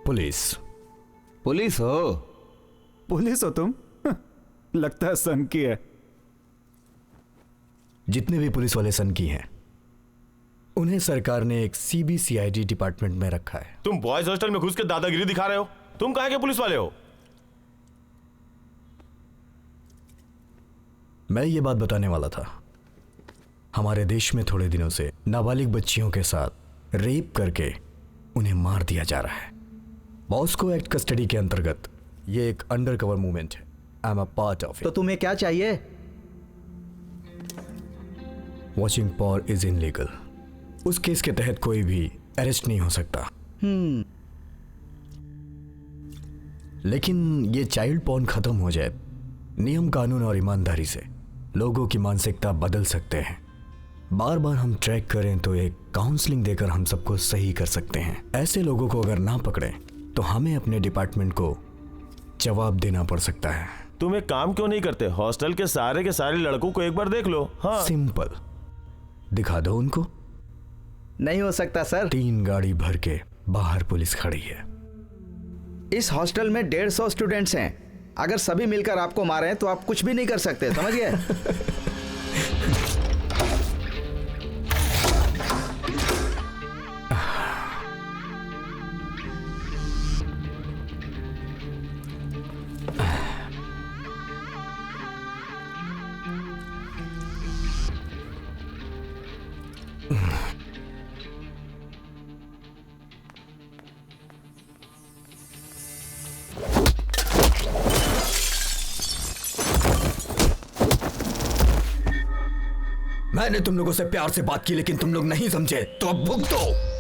Police. Police हो? Police हो तुम? लगता है सन की है। जितने भी पुलिस वाले सन की हैं, उन्हें सरकार ने एक CBCID डिपार्टमेंट में रखा है। तुम बॉयज हॉस्टल में घुस के दादागिरी दिखा रहे हो? तुम कहाँ के पुलिस वाले हो? मैं ये बात बताने वाला था। हमारे देश में थोड़े दिनों से नाबालिग बच्चियों के साथ रेप करके उन्हें मार दिया जा रहा है। बॉस्को एक्ट कस्टडी के अंतर्गत ये एक अंडरकवर मूवमेंट है। I am a part of it. तो तुम्हें क्या चाहिए? Watching porn is illegal. उस केस के तहत कोई भी अरेस्ट नहीं हो सकता। लेकिन ये चाइल्ड पॉर्न खत्म हो जाए, नियम कानून और ईमानदारी से लोगों की मानसिकता बदल सकते हैं। बार बार हम ट्रैक करें तो एक काउंसलिंग देकर हम सबको सही कर सकते हैं। ऐसे लोगों को अगर ना पकड़े तो हमें अपने डिपार्टमेंट को जवाब देना पड़ सकता है। तुम एक काम क्यों नहीं करते? हॉस्टल के सारे लड़कों को एक बार देख लो। हाँ, सिंपल। दिखा दो उनको। नहीं हो सकता सर। 3 गाड़ी भर के बाहर पुलिस खड़ी है। इस हॉस्टल में 150 स्टूडेंट्स हैं। अगर सभी मिलकर आपको मारे तो आप कुछ भी नहीं कर सकते, समझ गए? मैंने तुम लोगों से प्यार से बात की, लेकिन तुम लोग नहीं समझे, तो अब भुगतो।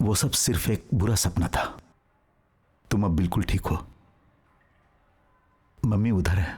वो सब सिर्फ एक बुरा सपना था। तुम अब बिल्कुल ठीक हो। मम्मी उधर है।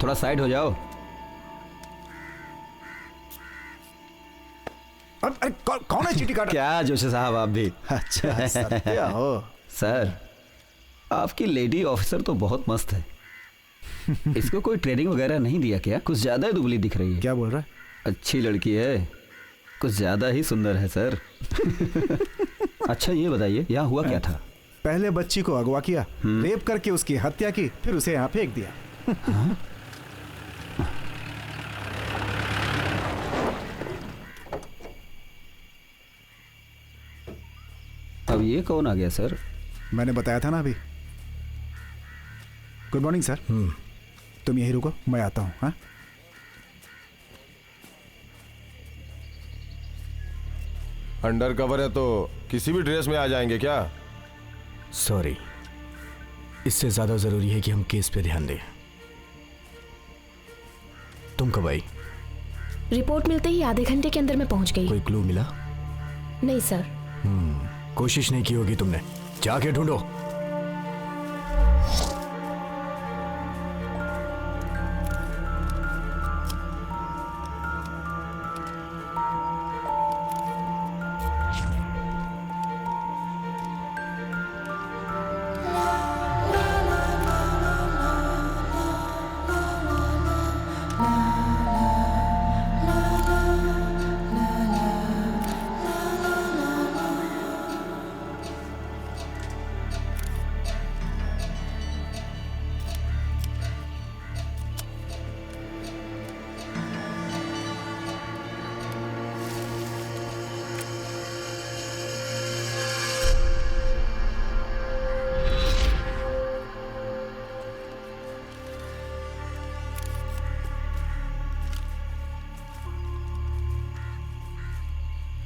थोड़ा साइड हो जाओ। अरे कौन है चीटी काटा? क्या जोशी साहब आप भी? अच्छा सत्या हो। सर आपकी लेडी ऑफिसर तो बहुत मस्त है। इसको कोई ट्रेनिंग वगैरह नहीं दिया क्या? कुछ ज्यादा ही दुबली दिख रही है। क्या बोल रहा है? अच्छी लड़की है, कुछ ज्यादा ही सुंदर है सर। अच्छा ये बताइए यहाँ हुआ क्या था? पहले बच्ची को अगवा किया, रेप करके उसकी हत्या की, फिर उसे यहाँ फेंक दिया। अब ये कौन आ गया सर? मैंने बताया था ना अभी। Good morning sir. तुम यही रुको, मैं आता हूँ। हाँ अंडर कवर है तो किसी भी ड्रेस में आ जाएंगे क्या? सॉरी, इससे ज्यादा जरूरी है कि हम केस पे ध्यान दें। तुम कब आई? रिपोर्ट मिलते ही आधे घंटे के अंदर मैं पहुंच गई। कोई क्लू मिला? नहीं सर। कोशिश नहीं की होगी तुमने, जाके ढूंढो।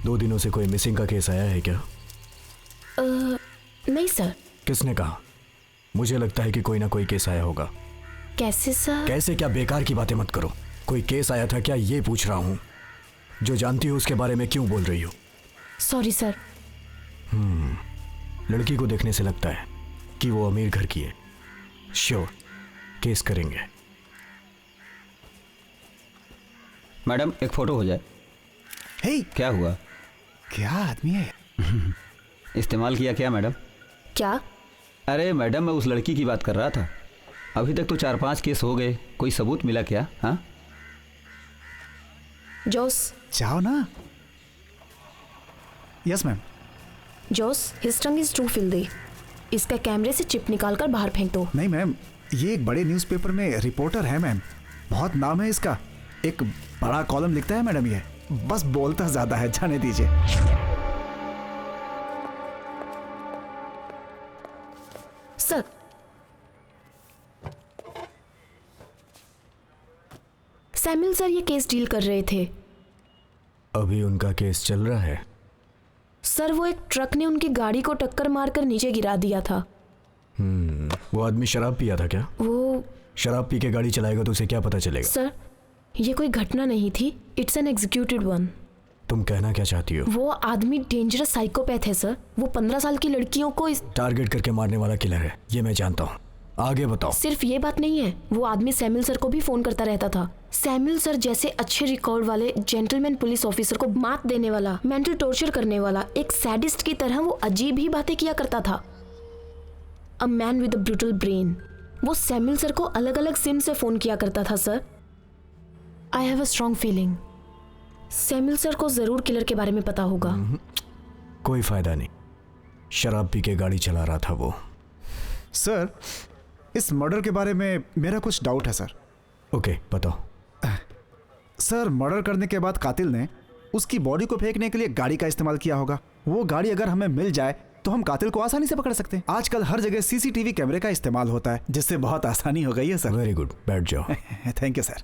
दो दिनों से कोई मिसिंग का केस आया है क्या? नहीं सर। किसने कहा? मुझे लगता है कि कोई ना कोई केस आया होगा। कैसे सर? कैसे क्या? बेकार की बातें मत करो। कोई केस आया था क्या, ये पूछ रहा हूं। जो जानती हो उसके बारे में क्यों बोल रही हो? Sorry sir. लड़की को देखने से लगता है कि वो अमीर घर की है। श्योर, केस करेंगे। मैडम एक फोटो हो जाए। हे, क्या हुआ? क्या आदमी है? इस्तेमाल किया क्या मैडम? क्या? अरे मैडम मैं उस लड़की की बात कर रहा था। अभी तक तो 4-5 केस हो गए, कोई सबूत मिला क्या? हाँ जोस। जाओ ना। Yes ma'am. Jose, his tongue is too filthy. इसका कैमरे से चिप निकाल कर बाहर फेंक दो। नहीं मैम, ये एक बड़े न्यूज़पेपर में रिपोर्टर है मैम, बहुत नाम है इसका। एक बड़ा कॉलम लिखता है मैडम। ये बस बोलता ज्यादा है, जाने दीजिए। सर, सैमुअल सर ये केस डील कर रहे थे। अभी उनका केस चल रहा है? सर वो एक ट्रक ने उनकी गाड़ी को टक्कर मारकर नीचे गिरा दिया था। वो आदमी शराब पिया था क्या? वो शराब पी के गाड़ी चलाएगा तो उसे क्या पता चलेगा? सर ये कोई घटना नहीं थी, इट्स एन एग्जीक्यूटेड वन। तुम कहना क्या चाहती हो? वो आदमी डेंजरस साइकोपैथ है सर। वो 15 साल की लड़कियों को टारगेट करके मारने वाला किलर है, ये मैं जानता हूँ। आगे बताओ। सिर्फ ये बात नहीं है, वो आदमी सैमुअल सर को भी फोन करता रहता था। सैमुअल सर जैसे अच्छे रिकॉर्ड वाले जेंटलमैन पुलिस ऑफिसर को मात देने वाला, मेंटल टॉर्चर करने वाला एक सैडिस्ट की तरह वो अजीब ही बातें किया करता था। A man with a brutal brain. वो सैमुअल सर को अलग अलग सिम से फोन किया करता था sir. I have a strong feeling Samuel sir को जरूर किलर के बारे में पता होगा। कोई फायदा नहीं, शराब पी के गाड़ी चला रहा था वो। सर इस मर्डर के बारे में मेरा कुछ डाउट है सर। ओके बताओ। सर मर्डर करने के बाद कातिल ने उसकी बॉडी को फेंकने के लिए गाड़ी का इस्तेमाल किया होगा। वो गाड़ी अगर हमें मिल जाए तो हम कातिल को आसानी से पकड़ सकते हैं। आजकल हर जगह सीसीटीवी कैमरे का इस्तेमाल होता है, जिससे बहुत आसानी हो गई है सर। वेरी गुड, बैठ जाओ। Thank you sir.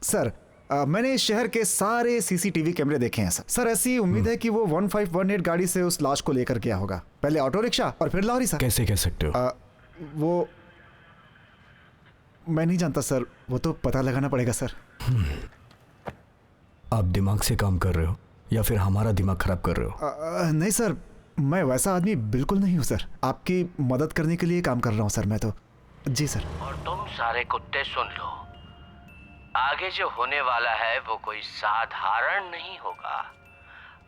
सर मैंने इस शहर के सारे सीसीटीवी कैमरे देखे हैं सर। ऐसी उम्मीद है कि वो 1518 गाड़ी से उस लाश को लेकर गया होगा। पहले ऑटो रिक्शा और फिर लॉरी सर। कैसे कह सकते हो? वो मैं नहीं जानता सर, वो तो पता लगाना पड़ेगा सर। आप दिमाग से काम कर रहे हो या फिर हमारा दिमाग खराब कर रहे हो? नहीं सर, मैं वैसा आदमी बिल्कुल नहीं हूँ सर। आपकी मदद करने के लिए काम कर रहा हूँ सर मैं तो। जी सर। और तुम सारे कुत्ते सुन लो, आगे जो होने वाला है वो कोई साधारण नहीं होगा।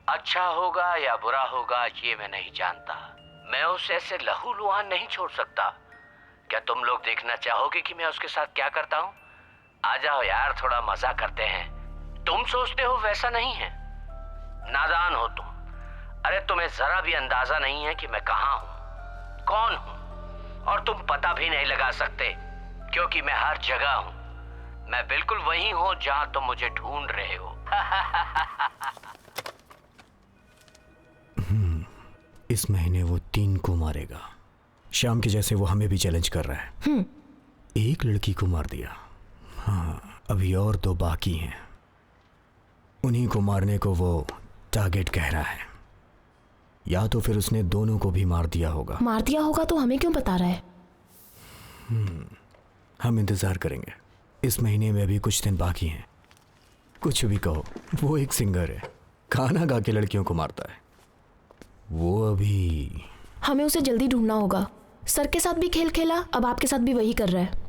अच्छा होगा या बुरा होगा ये मैं नहीं जानता। मैं उसे ऐसे लहूलुहान नहीं छोड़ सकता। क्या तुम लोग देखना चाहोगे कि मैं उसके साथ क्या करता हूँ? आ जाओ यार, थोड़ा मजा करते हैं। तुम सोचते हो वैसा नहीं है, नादान हो तुम। अरे तुम्हें जरा भी अंदाजा नहीं है कि मैं कहाँ हूँ, कौन हूँ, और तुम पता भी नहीं लगा सकते क्योंकि मैं हर जगह हूँ। मैं बिल्कुल वही हूँ जहाँ तुम मुझे ढूंढ रहे हो। इस महीने वो 3 को मारेगा। शाम के जैसे वो हमें भी चैलेंज कर रहा है। एक लड़की को मार दिया, हाँ अभी और 2 बाकी हैं। उन्हीं को मारने को वो टारगेट कह रहा है, या तो फिर उसने दोनों को भी मार दिया होगा। मार दिया होगा तो हमें क्यों बता रहा है? हम इंतजार करेंगे। इस महीने में अभी कुछ दिन बाकी हैं। कुछ भी कहो, वो एक सिंगर है, गाना गा के लड़कियों को मारता है। वो अभी हमें उसे जल्दी ढूंढना होगा। सर के साथ भी खेल खेला, अब आपके साथ भी वही कर रहा है।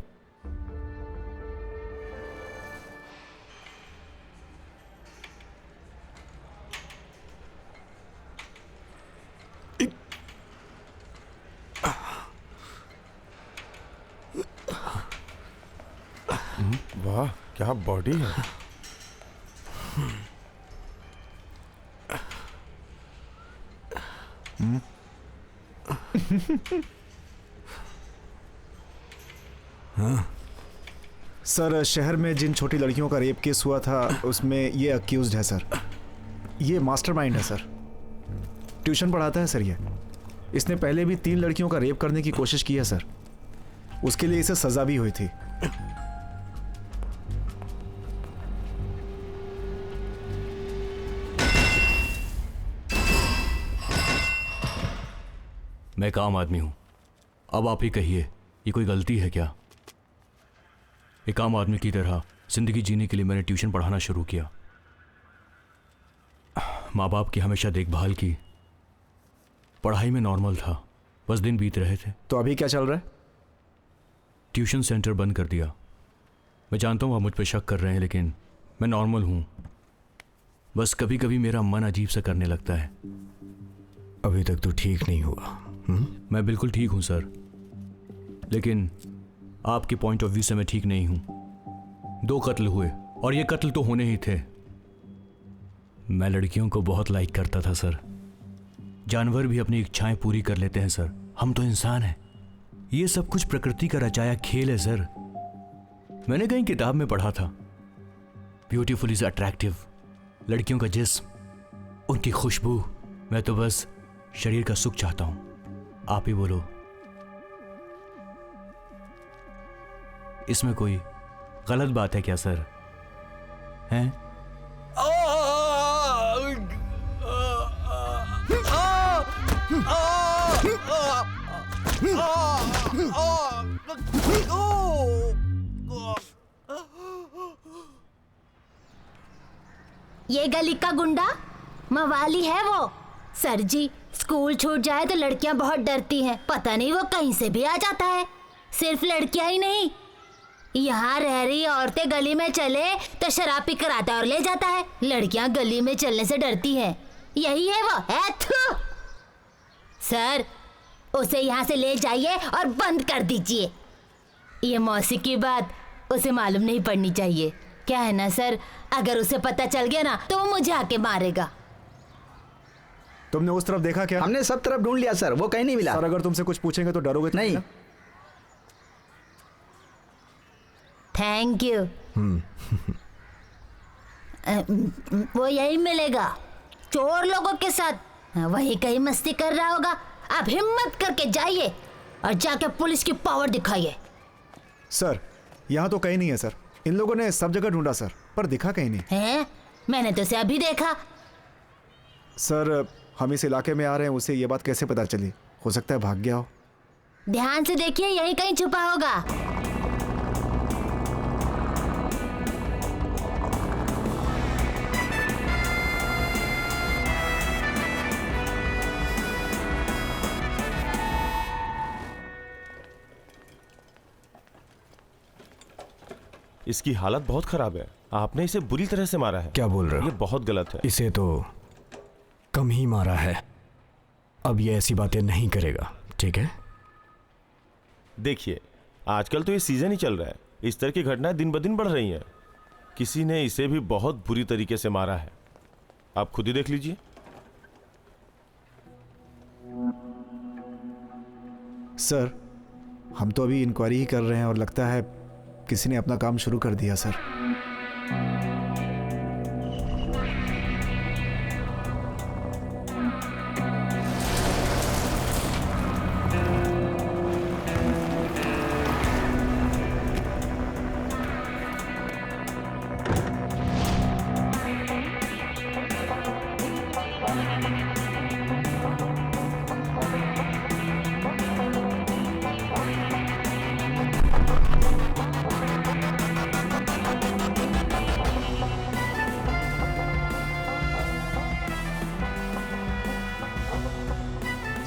वाह क्या बॉडी है। सर, शहर में जिन छोटी लड़कियों का रेप केस हुआ था उसमें ये अक्यूज्ड है सर। ये मास्टरमाइंड है सर। ट्यूशन पढ़ाता है सर ये। इसने पहले भी 3 लड़कियों का रेप करने की कोशिश की है सर। उसके लिए इसे सजा भी हुई थी। मैं एक आम आदमी हूं। अब आप ही कहिए, ये कोई गलती है क्या? एक आम आदमी की तरह जिंदगी जीने के लिए मैंने ट्यूशन पढ़ाना शुरू किया। माँ बाप की हमेशा देखभाल की, पढ़ाई में नॉर्मल था, बस दिन बीत रहे थे। तो अभी क्या चल रहा है? ट्यूशन सेंटर बंद कर दिया। मैं जानता हूँ आप मुझ पर शक कर रहे हैं, लेकिन मैं नॉर्मल हूँ। बस कभी कभी मेरा मन अजीब सा करने लगता है। अभी तक तो ठीक नहीं हुआ। मैं बिल्कुल ठीक हूँ सर, लेकिन आपके पॉइंट ऑफ व्यू से मैं ठीक नहीं हूँ। 2 कत्ल हुए और ये कत्ल तो होने ही थे। मैं लड़कियों को बहुत लाइक करता था सर। जानवर भी अपनी इच्छाएं पूरी कर लेते हैं सर, हम तो इंसान हैं। ये सब कुछ प्रकृति का रचाया खेल है सर। मैंने कहीं किताब में पढ़ा था, ब्यूटीफुल इज अट्रैक्टिव। लड़कियों का जिस्म, उनकी खुशबू, मैं तो बस शरीर का सुख चाहता हूं। आप ही बोलो, इसमें कोई गलत बात है क्या सर? हैं? ये गली का गुंडा मवाली है वो। सर जी, स्कूल छूट जाए तो लड़कियां बहुत डरती हैं। पता नहीं वो कहीं से भी आ जाता है। सिर्फ लड़कियां ही नहीं, यहाँ रह रही औरतें गली में चले तो शराब पी कर आता और ले जाता है। लड़कियां गली में चलने से डरती हैं। यही है वो है। सर, उसे यहाँ से ले जाइए और बंद कर दीजिए। ये मौसी की बात उसे मालूम नहीं पड़नी चाहिए। क्या है ना सर, अगर उसे पता चल गया ना तो वो मुझे आके मारेगा। तुमने उस तरफ देखा क्या? हमने सब तरफ ढूंढ लिया सर, वो कहीं नहीं मिला। सर, अगर तुमसे कुछ पूछेंगे तो डरोगे तो नहीं। Thank you. वो यही मिलेगा, चोर लोगों के साथ। वही कहीं मस्ती कर रहा होगा। आप हिम्मत करके जाइए और जाके पुलिस की पावर दिखाइए। सर, यहाँ तो कहीं नहीं है सर। इन लोगों ने सब जगह ढूंढा सर, पर दिखा कहीं नहीं है। मैंने तो उसे अभी देखा। सर, हम इस इलाके में आ रहे हैं, उसे ये बात कैसे पता चली? हो सकता है भाग गया हो। ध्यान से देखिए, यहीं कहीं छुपा होगा। इसकी हालत बहुत खराब है। आपने इसे बुरी तरह से मारा है। क्या बोल रहे हो? ये बहुत गलत है। इसे तो कम ही मारा है, अब ये ऐसी बातें नहीं करेगा, ठीक है? देखिए, आजकल तो ये सीजन ही चल रहा है, इस तरह की घटनाएं दिन ब दिन बढ़ रही हैं। किसी ने इसे भी बहुत बुरी तरीके से मारा है, आप खुद ही देख लीजिए। सर, हम तो अभी इंक्वायरी ही कर रहे हैं और लगता है किसी ने अपना काम शुरू कर दिया सर।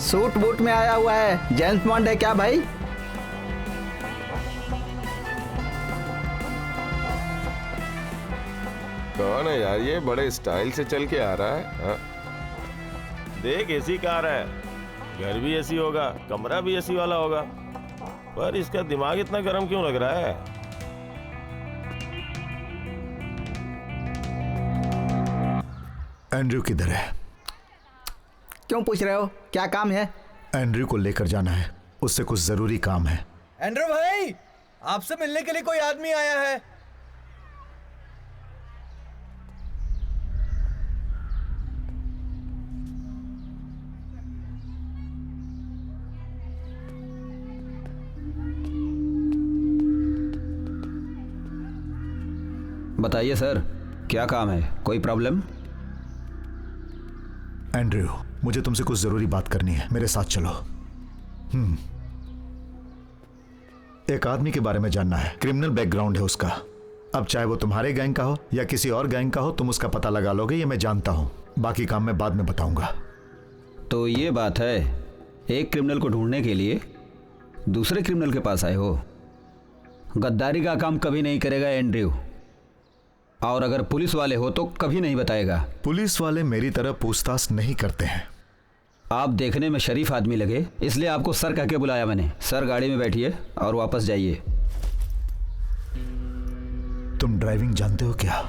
सूट बूट में आया हुआ है, जेम्स बॉन्ड है क्या भाई? कौन है यार ये, बड़े स्टाइल से चल के आ रहा है? हाँ? देख, एसी कार है, घर भी एसी होगा, कमरा भी एसी वाला होगा, पर इसका दिमाग इतना गर्म क्यों लग रहा है? एंड्रयू किधर है? क्यों पूछ रहे हो, क्या काम है? एंड्रयू को लेकर जाना है, उससे कुछ जरूरी काम है। एंड्रयू भाई, आपसे मिलने के लिए कोई आदमी आया है। बताइए सर, क्या काम है? कोई प्रॉब्लम? एंड्रयू, मुझे तुमसे कुछ जरूरी बात करनी है, मेरे साथ चलो। एक आदमी के बारे में जानना है, क्रिमिनल बैकग्राउंड है उसका। अब चाहे वो तुम्हारे गैंग का हो या किसी और गैंग का हो, तुम उसका पता लगा लोगे, ये मैं जानता हूं। बाकी काम मैं बाद में बताऊंगा। तो ये बात है, एक क्रिमिनल को ढूंढने के लिए दूसरे क्रिमिनल के पास आए हो। गद्दारी का काम कभी नहीं करेगा एंड्रयू, और अगर पुलिस वाले हो तो कभी नहीं बताएगा। पुलिस वाले मेरी तरह पूछताछ नहीं करते हैं। आप देखने में शरीफ आदमी लगे, इसलिए आपको सर कह के बुलाया मैंने। सर, गाड़ी में बैठिए और वापस जाइए। तुम ड्राइविंग जानते हो क्या?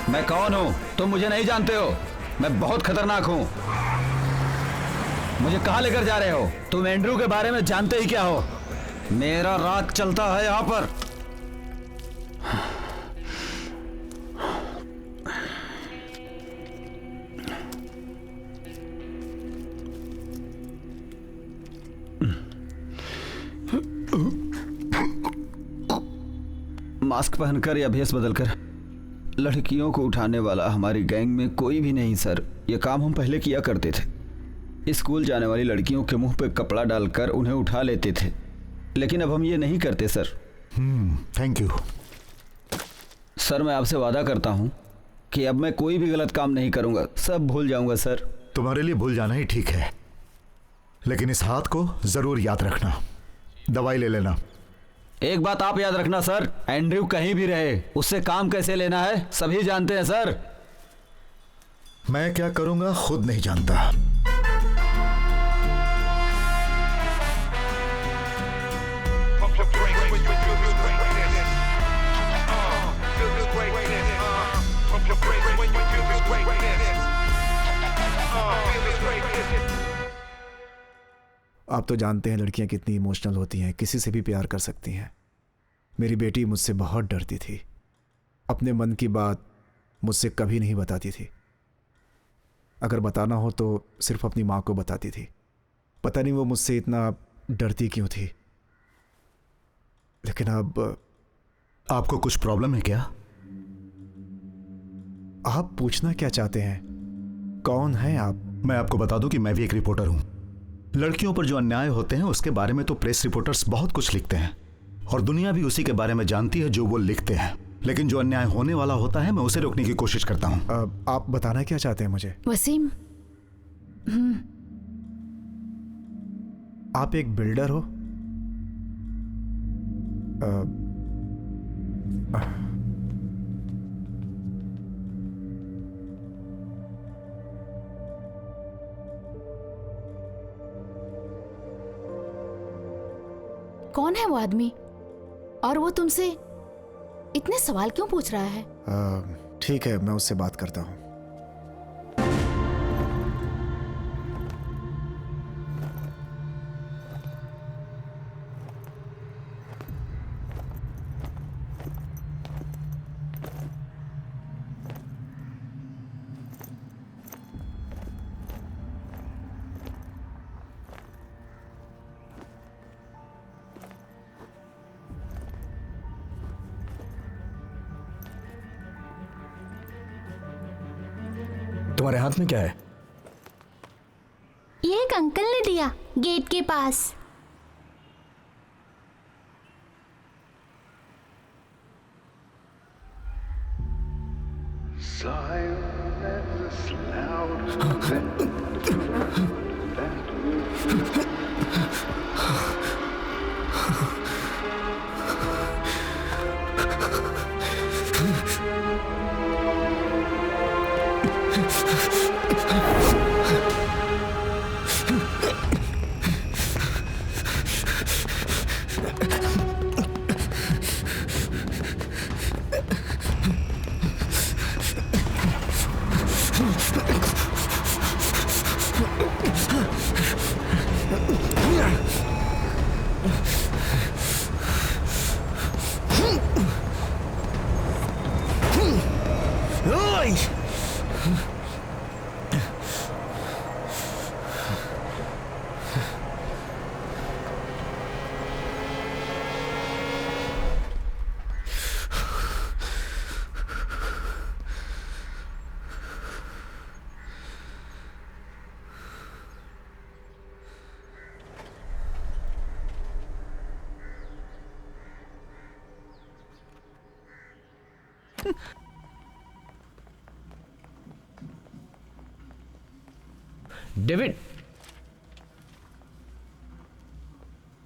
मैं कौन हूं तुम मुझे नहीं जानते हो। मैं बहुत खतरनाक हूं। मुझे कहां लेकर जा रहे हो? तुम एंड्रयू के बारे में जानते ही क्या हो? मेरा राज चलता है यहां पर। मास्क पहनकर या भेष बदलकर लड़कियों को उठाने वाला हमारी गैंग में कोई भी नहीं सर। ये काम हम पहले किया करते थे। स्कूल जाने वाली लड़कियों के मुंह पे कपड़ा डालकर उन्हें उठा लेते थे, लेकिन अब हम ये नहीं करते सर। थैंक यू सर, मैं आपसे वादा करता हूँ कि अब मैं कोई भी गलत काम नहीं करूँगा, सब भूल जाऊँगा सर। तुम्हारे लिए भूल जाना ही ठीक है, लेकिन इस हाथ को जरूर याद रखना। दवाई ले लेना। एक बात आप याद रखना सर, एंड्रयू कहीं भी रहे, उससे काम कैसे लेना है सभी जानते हैं सर। मैं क्या करूंगा खुद नहीं जानता। आप तो जानते हैं लड़कियां कितनी इमोशनल होती हैं, किसी से भी प्यार कर सकती हैं। मेरी बेटी मुझसे बहुत डरती थी, अपने मन की बात मुझसे कभी नहीं बताती थी। अगर बताना हो तो सिर्फ अपनी माँ को बताती थी। पता नहीं वो मुझसे इतना डरती क्यों थी। लेकिन अब आपको कुछ प्रॉब्लम है क्या? आप पूछना क्या चाहते हैं? कौन हैं आप? मैं आपको बता दूं कि मैं भी एक रिपोर्टर हूं। लड़कियों पर जो अन्याय होते हैं उसके बारे में तो प्रेस रिपोर्टर्स बहुत कुछ लिखते हैं, और दुनिया भी उसी के बारे में जानती है जो वो लिखते हैं। लेकिन जो अन्याय होने वाला होता है मैं उसे रोकने की कोशिश करता हूँ। आप बताना क्या चाहते हैं मुझे? वसीम, आप एक बिल्डर हो? कौन है वो आदमी और वो तुमसे इतने सवाल क्यों पूछ रहा है? ठीक है, मैं उससे बात करता हूँ। तुम्हारे हाथ में क्या है? ये एक अंकल ने दिया गेट के पास।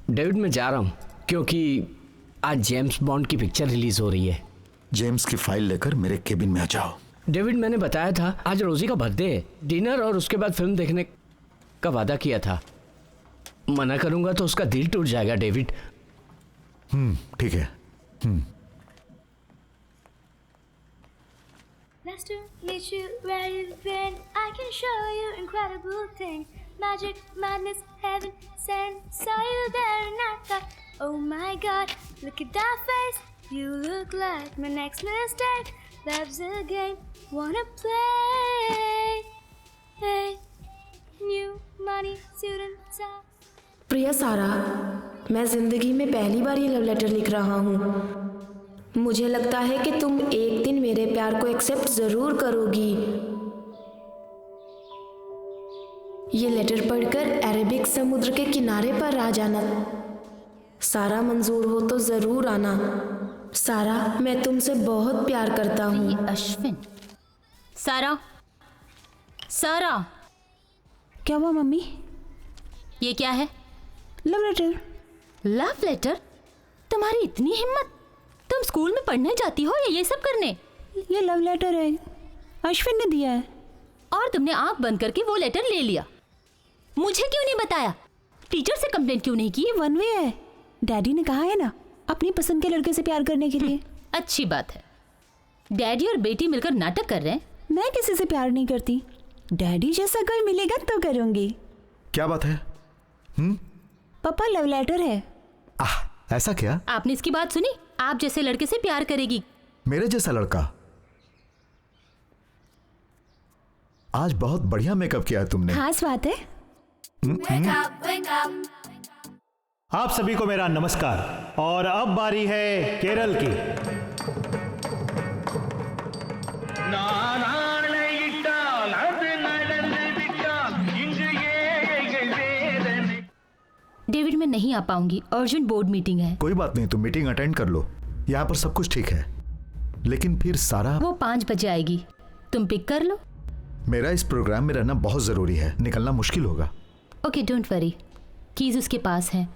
डेविड मैं जा रहा हूं क्योंकि आज जेम्स बॉन्ड की पिक्चर रिलीज हो रही है। जेम्स की फाइल लेकर मेरे केबिन में आ जाओ। डेविड मैंने बताया था आज रोजी का बर्थडे है, डिनर और उसके बाद फिल्म देखने का वादा किया था। मना करूंगा तो उसका दिल टूट जाएगा डेविड। ठीक है। Nice to meet you where you've been. I can show you incredible things. Magic, madness, heaven sent. Saw you there and I thought, oh my God, look at that face. You look like my next mistake. Love's a game, wanna play. Hey, new money, suit and tie. प्रिया सारा, मैं जिंदगी में पहली बार ये love letter लिख रहा हूँ। मुझे लगता है कि तुम एक दिन मेरे प्यार को एक्सेप्ट जरूर करोगी। ये लेटर पढ़कर अरेबिक समुद्र के किनारे पर आ जाना। सारा मंजूर हो तो जरूर आना। सारा, मैं तुमसे बहुत प्यार करता हूँ। अश्विन। सारा, सारा, क्या हुआ मम्मी? ये क्या है? Love letter. Love letter? तुम्हारी इतनी हिम्मत? तुम स्कूल में पढ़ने जाती हो या ये सब करने? ये लव लेटर है, अश्विन ने दिया है। और तुमने आंख बंद करके वो लेटर ले लिया? मुझे क्यों नहीं बताया? टीचर से कंप्लेंट क्यों नहीं की? ये वन वे है, डैडी ने कहा है ना, अपनी पसंद के लड़के से प्यार करने के लिए। अच्छी बात है। डैडी और बेटी मिलकर नाटक कर रहे हैं। मैं किसी से प्यार नहीं करती। डैडी जैसा कोई मिलेगा तो करूंगी। क्या बात है? पापा, लव लेटर है। ऐसा क्या? आपने इसकी बात सुनी? आप जैसे लड़के से प्यार करेगी। मेरे जैसा लड़का? आज बहुत बढ़िया मेकअप किया है तुमने। खास बात है। आप सभी को मेरा नमस्कार। और अब बारी है केरल की। डेविड, मैं नहीं आ पाऊंगी, अर्जेंट बोर्ड मीटिंग है। कोई बात नहीं, तुम मीटिंग अटेंड कर लो। यहाँ पर सब कुछ ठीक है। लेकिन फिर सारा। वो 5 बजे आएगी, तुम पिक कर लो। मेरा इस प्रोग्राम में रहना बहुत जरूरी है, निकलना मुश्किल होगा। ओके, डोंट वरी, कीज उसके पास हैं,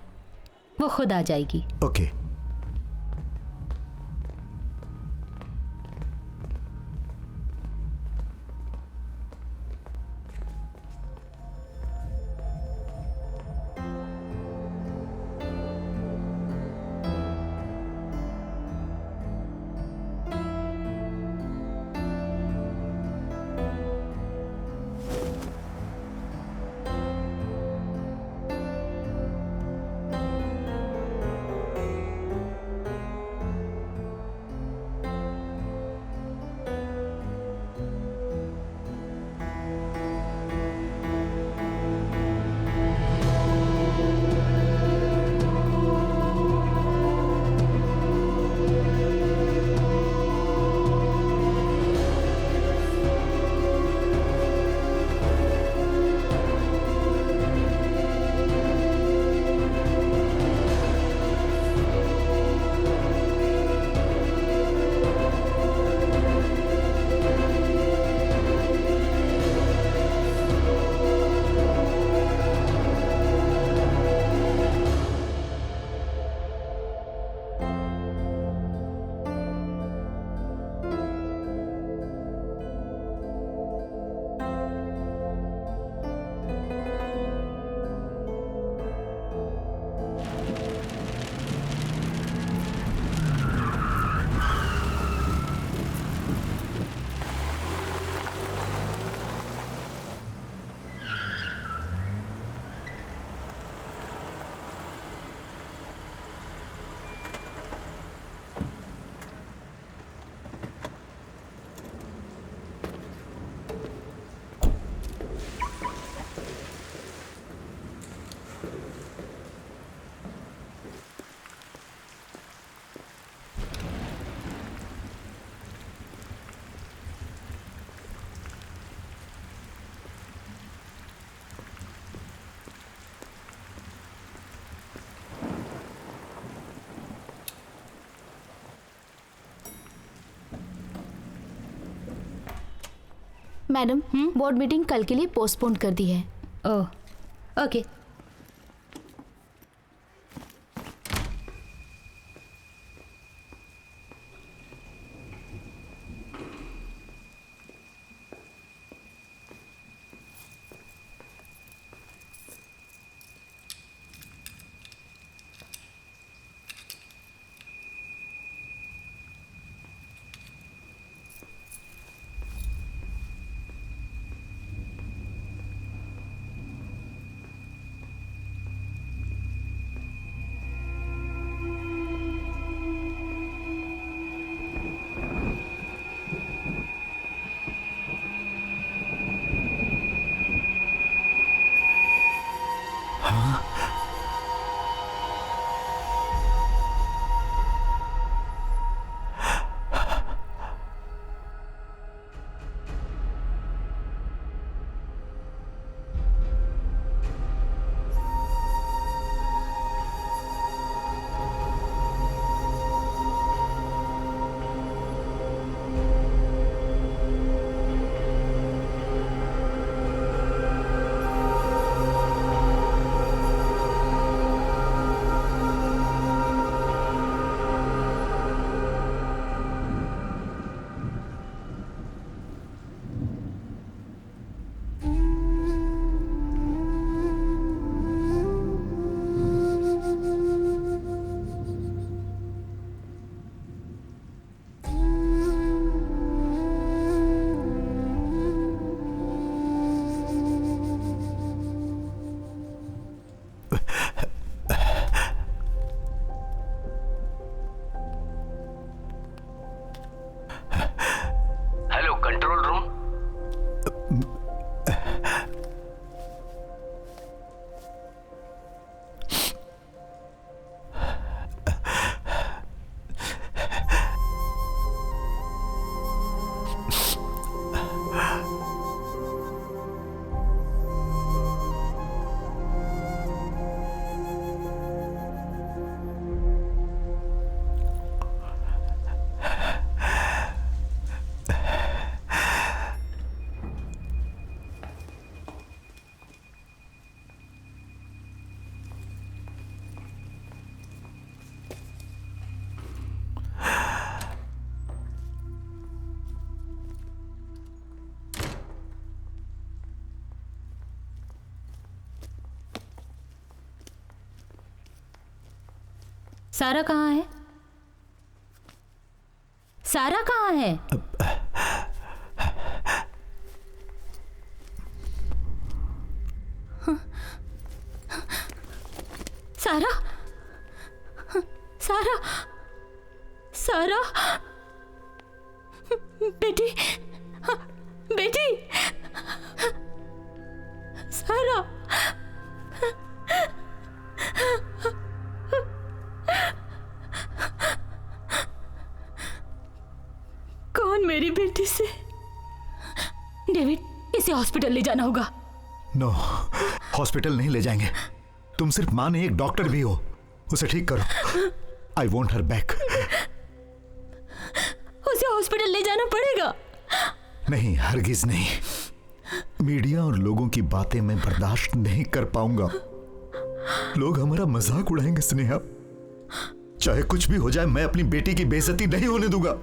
वो खुद आ जाएगी। ओके। मैडम, बोर्ड मीटिंग कल के लिए पोस्टपोन कर दी है। ओह, ओके। सारा कहाँ है? सारा कहाँ है? सारा, सारा, सारा, बेटी, बेटी, सारा, कौन मेरी बेटी से? डेविड, इसे हॉस्पिटल ले जाना होगा। नो, हॉस्पिटल नहीं ले जाएंगे। तुम सिर्फ मां नहीं, एक डॉक्टर भी हो। उसे ठीक करो। I want her back. उसे हॉस्पिटल ले जाना पड़ेगा। नहीं, हरगिज नहीं। मीडिया और लोगों की बातें मैं बर्दाश्त नहीं कर पाऊंगा। लोग हमारा मजाक उड़ाएंगे स्नेहा। चाहे कुछ भी हो जाए, मैं अपनी बेटी की बेइज्जती नहीं होने दूंगा।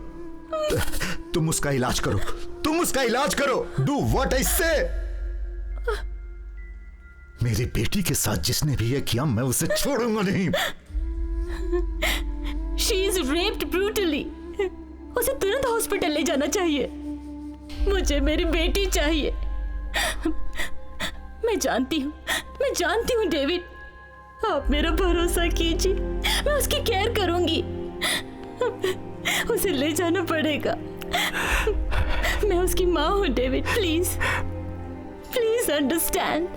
तुम उसका इलाज करो, तुम उसका इलाज करो। डू व्हाट आई से। मेरी बेटी के साथ जिसने भी ये किया, मैं उसे छोड़ूंगा नहीं। She is raped brutally. उसे तुरंत हॉस्पिटल ले जाना चाहिए। मुझे मेरी बेटी चाहिए। मैं जानती हूँ डेविड, आप मेरा भरोसा कीजिए। मैं उसकी केयर करूंगी। उसे ले जाना पड़ेगा। मैं उसकी माँ हूँ डेविड, प्लीज प्लीज अंडरस्टैंड।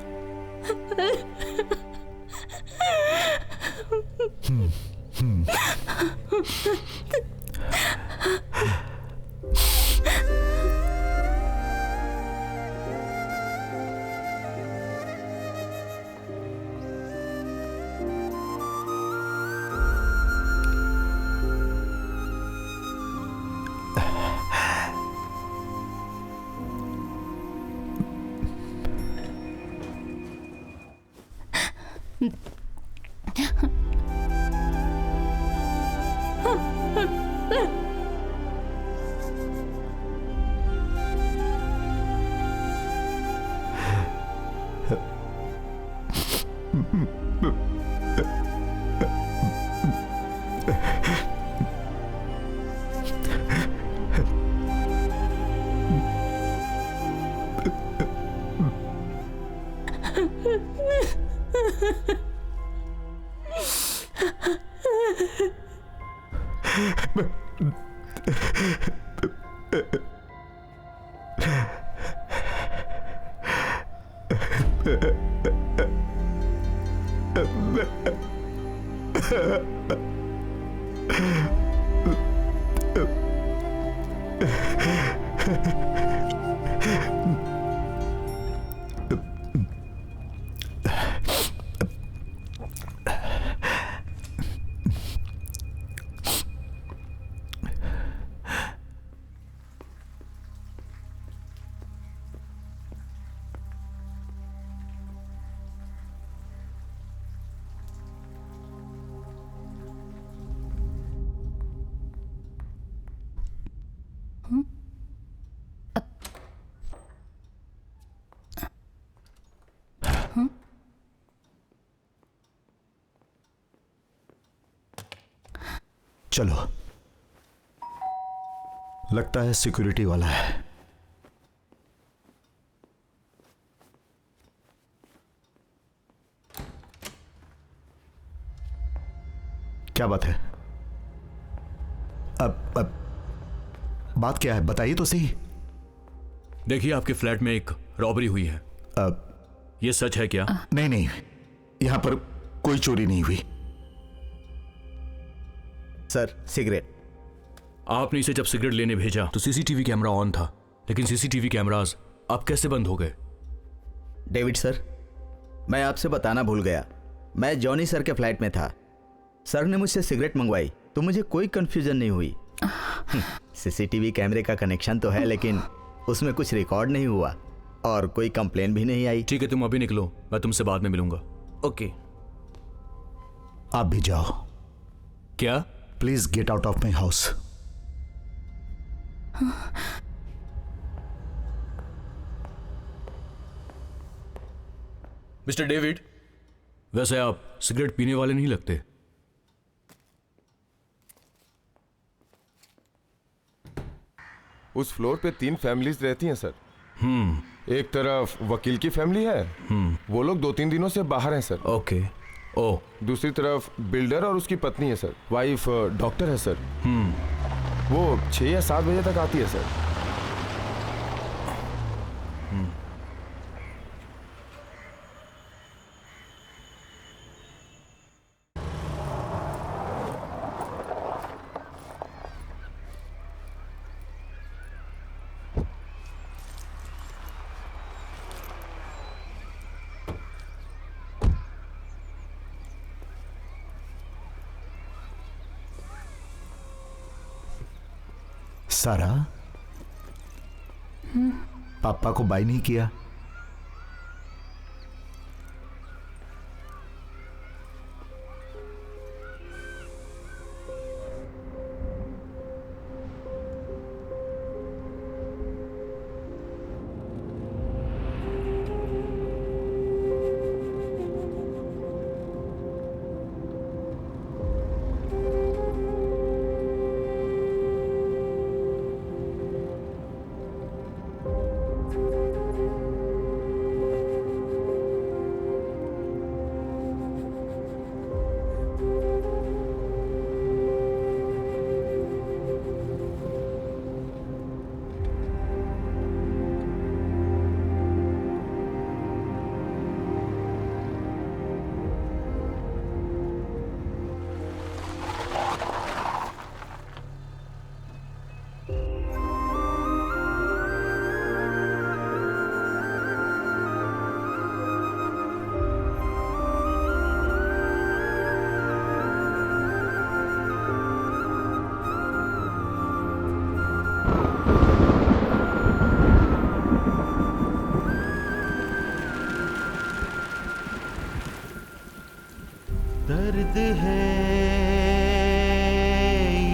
चलो, लगता है सिक्योरिटी वाला है। क्या बात है? अब बात क्या है, बताइए तो सही। देखिए, आपके फ्लैट में एक रॉबरी हुई है। ये सच है क्या? नहीं नहीं, यहां पर कोई चोरी नहीं हुई। Sir, cigarette. आपने इसे जब सिगरेट लेने भेजा तो सीसीटीवी कैमरा ऑन था, लेकिन सीसीटीवी कैमरास अब कैसे बंद हो गए? डेविड सर, मैं आपसे बताना भूल गया। मैं जॉनी सर के फ्लैट में था। सर ने मुझसे सिगरेट मंगवाई तो मुझे कोई कंफ्यूजन नहीं हुई। सीसीटीवी कैमरे का कनेक्शन तो है, लेकिन उसमें कुछ रिकॉर्ड नहीं हुआ और कोई कंप्लेन भी नहीं आई। ठीक है, तुम अभी निकलो, मैं तुमसे बाद में मिलूंगा। ओके। आप भी जाओ। क्या? Please get out of my house. Mister David, वैसे आप सिगरेट पीने वाले नहीं लगते। उस फ्लोर पे 3 फैमिलीज रहती हैं सर। एक तरफ वकील की फैमिली है, वो लोग 2-3 दिनों से बाहर हैं सर। ओके। ओ। दूसरी तरफ बिल्डर और उसकी पत्नी है सर। वाइफ डॉक्टर है सर। वो 6 या 7 बजे तक आती है सर। सारा, पापा को बाय नहीं किया? दर्द है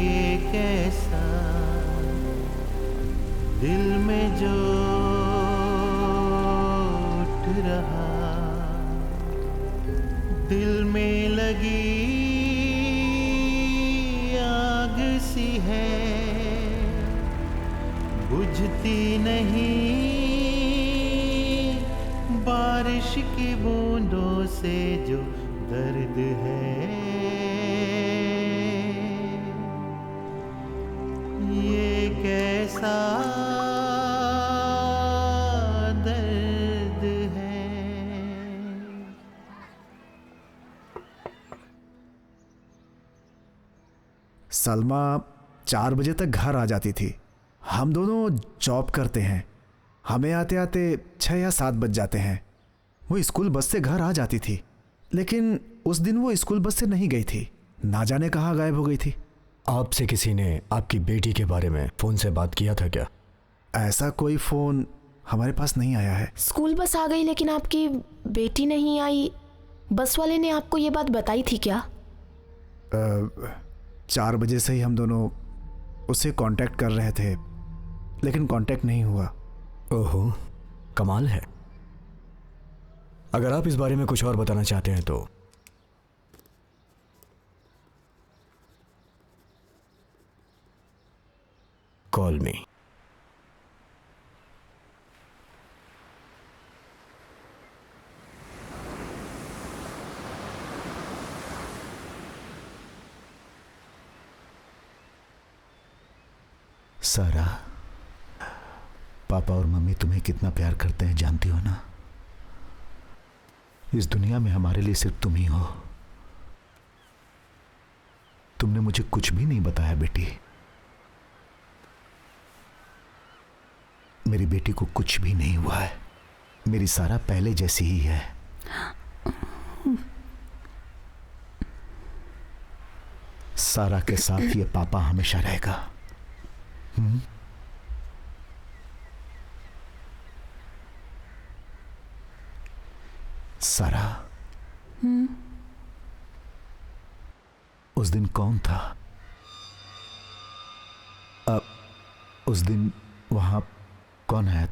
ये कैसा दिल में जो उठ रहा, दिल में लगी आग सी है, बुझती नहीं बारिश की बूंदों से जो दर्द है। ये कैसा दर्द है। सलमा 4 बजे तक घर आ जाती थी। हम दोनों जॉब करते हैं, हमें आते आते 6 या 7 बज जाते हैं। वो स्कूल बस से घर आ जाती थी, लेकिन उस दिन वो स्कूल बस से नहीं गई थी, ना जाने कहाँ गायब हो गई थी। आपसे किसी ने आपकी बेटी के बारे में फ़ोन से बात किया था क्या? ऐसा कोई फ़ोन हमारे पास नहीं आया है। स्कूल बस आ गई लेकिन आपकी बेटी नहीं आई, बस वाले ने आपको ये बात बताई थी क्या? 4 बजे से ही हम दोनों उससे कांटेक्ट कर रहे थे, लेकिन कांटेक्ट नहीं हुआ। ओहो, कमाल है। अगर आप इस बारे में कुछ और बताना चाहते हैं तो कॉल मी। सारा, पापा और मम्मी तुम्हें कितना प्यार करते हैं जानती हो ना? इस दुनिया में हमारे लिए सिर्फ तुम ही हो। तुमने मुझे कुछ भी नहीं बताया बेटी। मेरी बेटी को कुछ भी नहीं हुआ है। मेरी सारा पहले जैसी ही है। सारा के साथ ये पापा हमेशा रहेगा। सारा, उस दिन कौन था? उस दिन वहां कौन है?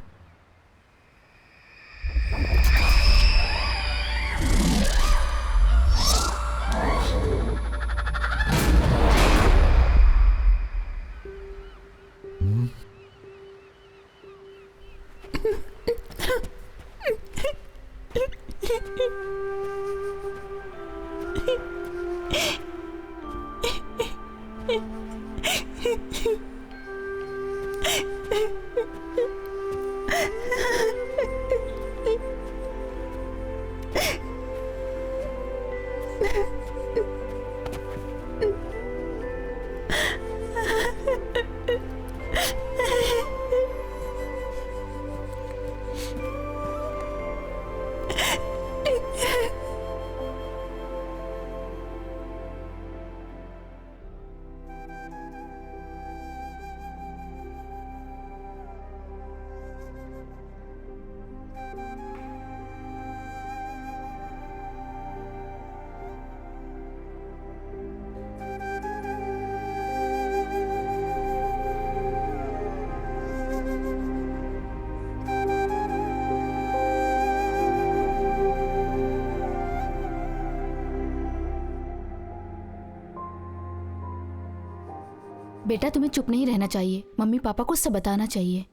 बेटा तुम्हें चुप नहीं रहना चाहिए, मम्मी पापा को सब बताना चाहिए।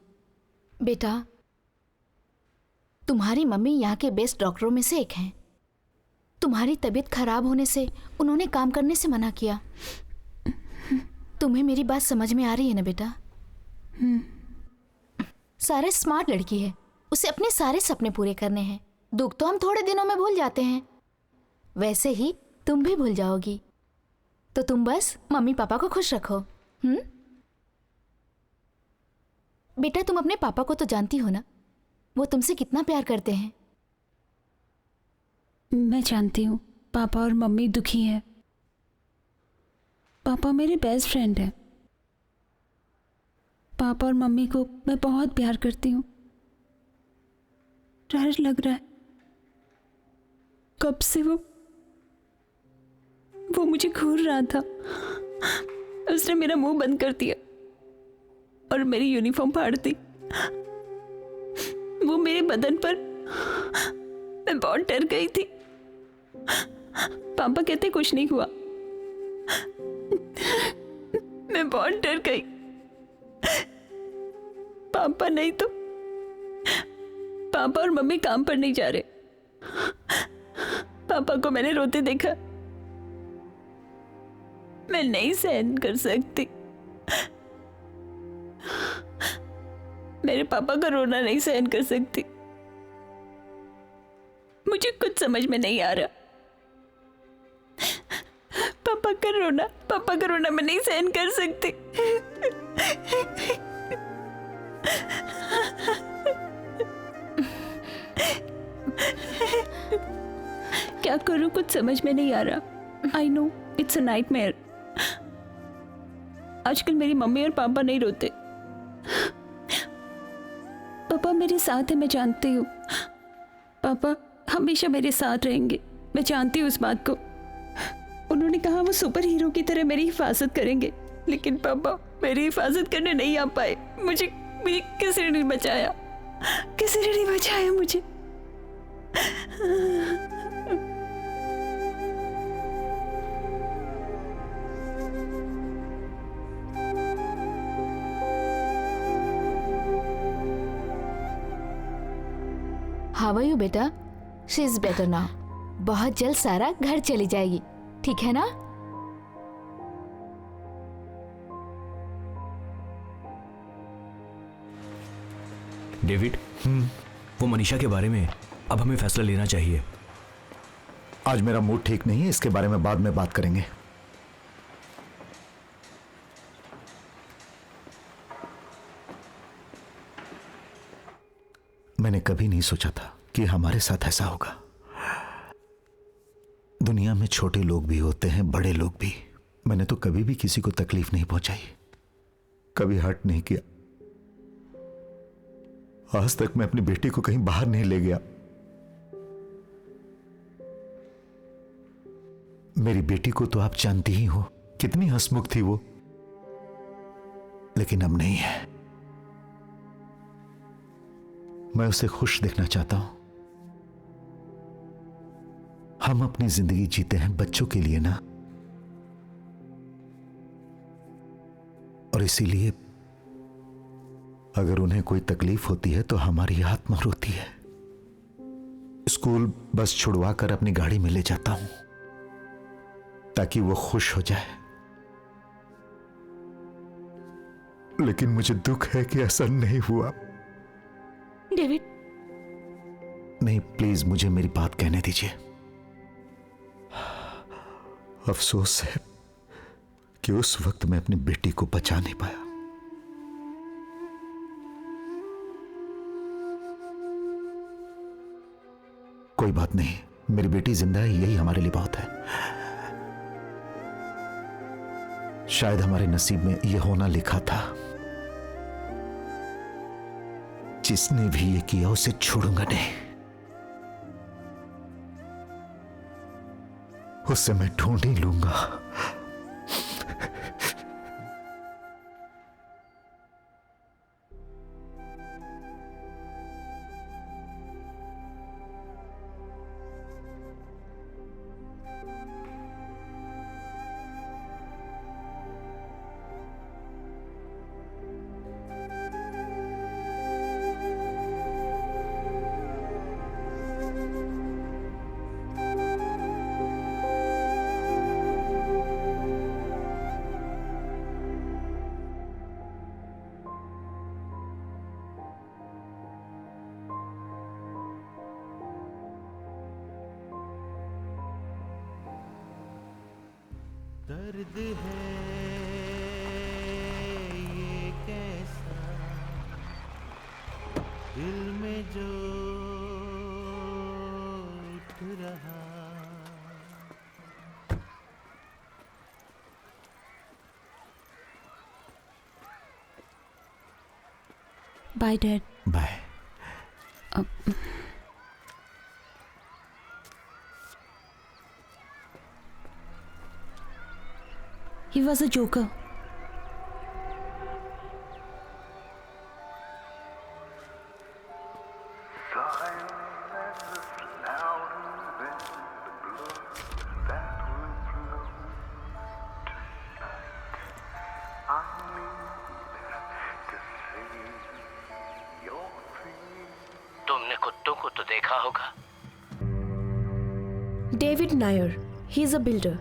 बेटा तुम्हारी मम्मी यहाँ के बेस्ट डॉक्टरों में से एक हैं। तुम्हारी तबीयत खराब होने से उन्होंने काम करने से मना किया। तुम्हें मेरी बात समझ में आ रही है ना बेटा? सारा स्मार्ट लड़की है, उसे अपने सारे सपने पूरे करने हैं। दुख तो हम थोड़े दिनों में भूल जाते हैं, वैसे ही तुम भी भूल जाओगी। तो तुम बस मम्मी पापा को खुश रखो। बेटा तुम अपने पापा को तो जानती हो ना, वो तुमसे कितना प्यार करते हैं। मैं जानती हूँ पापा और मम्मी दुखी हैं। पापा मेरे बेस्ट फ्रेंड हैं। पापा और मम्मी को मैं बहुत प्यार करती हूँ। डर लग रहा है, कब से वो मुझे घूर रहा था। उसने मेरा मुंह बंद कर दिया और मेरी यूनिफॉर्म फाड़ दी। वो मेरे बदन पर, मैं बहुत डर गई थी। पापा कहते कुछ नहीं हुआ, मैं बहुत डर गई। पापा नहीं तो पापा और मम्मी काम पर नहीं जा रहे। पापा को मैंने रोते देखा, मैं नहीं सहन कर सकती। मेरे पापा का रोना नहीं सहन कर सकती। मुझे कुछ समझ में नहीं आ रहा। पापा का रोना मैं नहीं सहन कर सकती। क्या करूं, कुछ समझ में नहीं आ रहा। I know it's a nightmare. आजकल मेरी मम्मी और पापा नहीं रोते। पापा मेरे साथ है, मैं जानती हूँ। पापा हमेशा मेरे साथ रहेंगे, मैं जानती हूँ उस बात को। उन्होंने कहा वो सुपर हीरो की तरह मेरी हिफाजत करेंगे, लेकिन पापा मेरी हिफाजत करने नहीं आ पाए। मुझे किसी ने नहीं बचाया, किसी ने नहीं बचाया मुझे। हाउ आर यू बेटा? She is better now. बहुत जल्द सारा घर चली जाएगी, ठीक है ना? डेविड, वो मनीषा के बारे में अब हमें फैसला लेना चाहिए। आज मेरा मूड ठीक नहीं है, इसके बारे में बाद में बात करेंगे। मैंने कभी नहीं सोचा था कि हमारे साथ ऐसा होगा। दुनिया में छोटे लोग भी होते हैं, बड़े लोग भी। मैंने तो कभी भी किसी को तकलीफ नहीं पहुंचाई, कभी हर्ट नहीं किया। आज तक मैं अपनी बेटी को कहीं बाहर नहीं ले गया। मेरी बेटी को तो आप जानती ही हो, कितनी हंसमुख थी वो, लेकिन अब नहीं है। मैं उसे खुश देखना चाहता हूं। हम अपनी जिंदगी जीते हैं बच्चों के लिए ना, और इसीलिए अगर उन्हें कोई तकलीफ होती है तो हमारी आत्मा रोती है। स्कूल बस छुड़वा कर अपनी गाड़ी में ले जाता हूं। ताकि वो खुश हो जाए, लेकिन मुझे दुख है कि ऐसा नहीं हुआ। डेविड, नहीं, प्लीज मुझे मेरी बात कहने दीजिए। अफसोस है कि उस वक्त मैं अपनी बेटी को बचा नहीं पाया। कोई बात नहीं, मेरी बेटी जिंदा है, यही हमारे लिए बहुत है। शायद हमारे नसीब में यह होना लिखा था। जिसने भी ये किया उसे छोड़ूंगा नहीं। उससे मैं ढूंढ ही लूंगा। दर्द है ये कैसा दिल में जो उठ रहा। Bye dad. Bye. He was a joker. तुमने कुत्तों को तो देखा होगा। David Nair, he is a builder.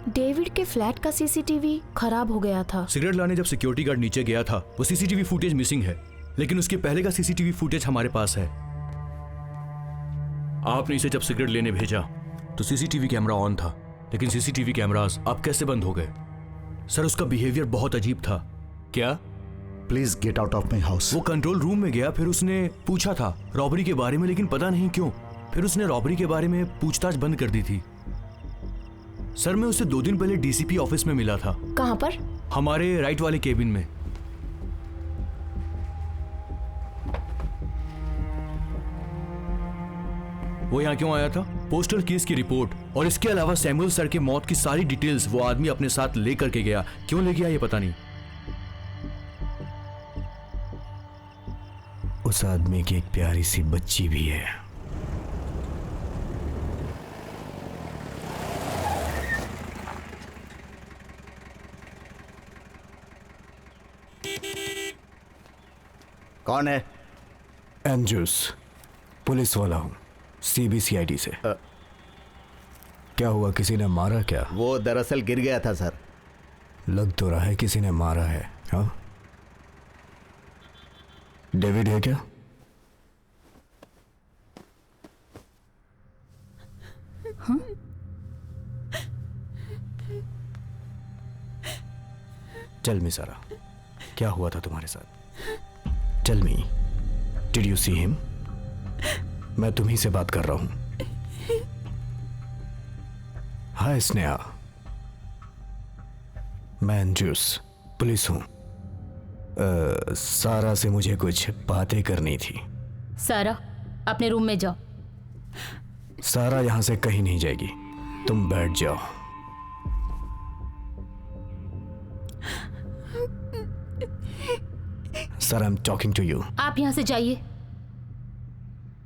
David के फ्लैट का सीसीटीवी खराब हो गया था। सिगरेट लाने जब सिक्योरिटी गार्ड नीचे गया था, वो सीसीटीवी फुटेज मिसिंग है, लेकिन उसके पहले का सीसीटीवी फुटेज हमारे पास है। आपने इसे जब सिगरेट लेने भेजा तो सीसीटीवी कैमरा ऑन था, लेकिन सीसीटीवी कैमरास अब कैसे बंद हो गए? सर, उसका बिहेवियर बहुत अजीब था। क्या? Please get out of my house. वो कंट्रोल रूम में गया, फिर उसने पूछा था रॉबरी के बारे में, लेकिन पता नहीं क्यों फिर उसने रॉबरी के बारे में पूछताछ बंद कर दी थी। सर, मैं उससे 2 दिन पहले डीसीपी ऑफिस में मिला था। कहां पर? हमारे राइट वाले केबिन में। वो यहाँ क्यों आया था? पोस्टल केस की रिपोर्ट और इसके अलावा सैमुअल सर के मौत की सारी डिटेल्स वो आदमी अपने साथ लेकर के गया। क्यों ले गया ये पता नहीं। उस आदमी की एक प्यारी सी बच्ची भी है। कौन है? एंड्रूस, पुलिस वाला हूँ, सीबीसीआईडी से। क्या हुआ, किसी ने मारा क्या? वो दरअसल गिर गया था सर। लग तो रहा है किसी ने मारा है। हाँ, डेविड है क्या? हाँ? चल मिसारा, क्या हुआ था तुम्हारे साथ? Tell me, did you see him? मैं तुम्ही से बात कर रहा हूं। हाय स्नेहा, मैं एंड्रूस, पुलिस हूं। सारा से मुझे कुछ बातें करनी थी। सारा, अपने रूम में जाओ। सारा यहां से कहीं नहीं जाएगी, तुम बैठ जाओ। Sir, I am talking to you. आप यहां से जाइए।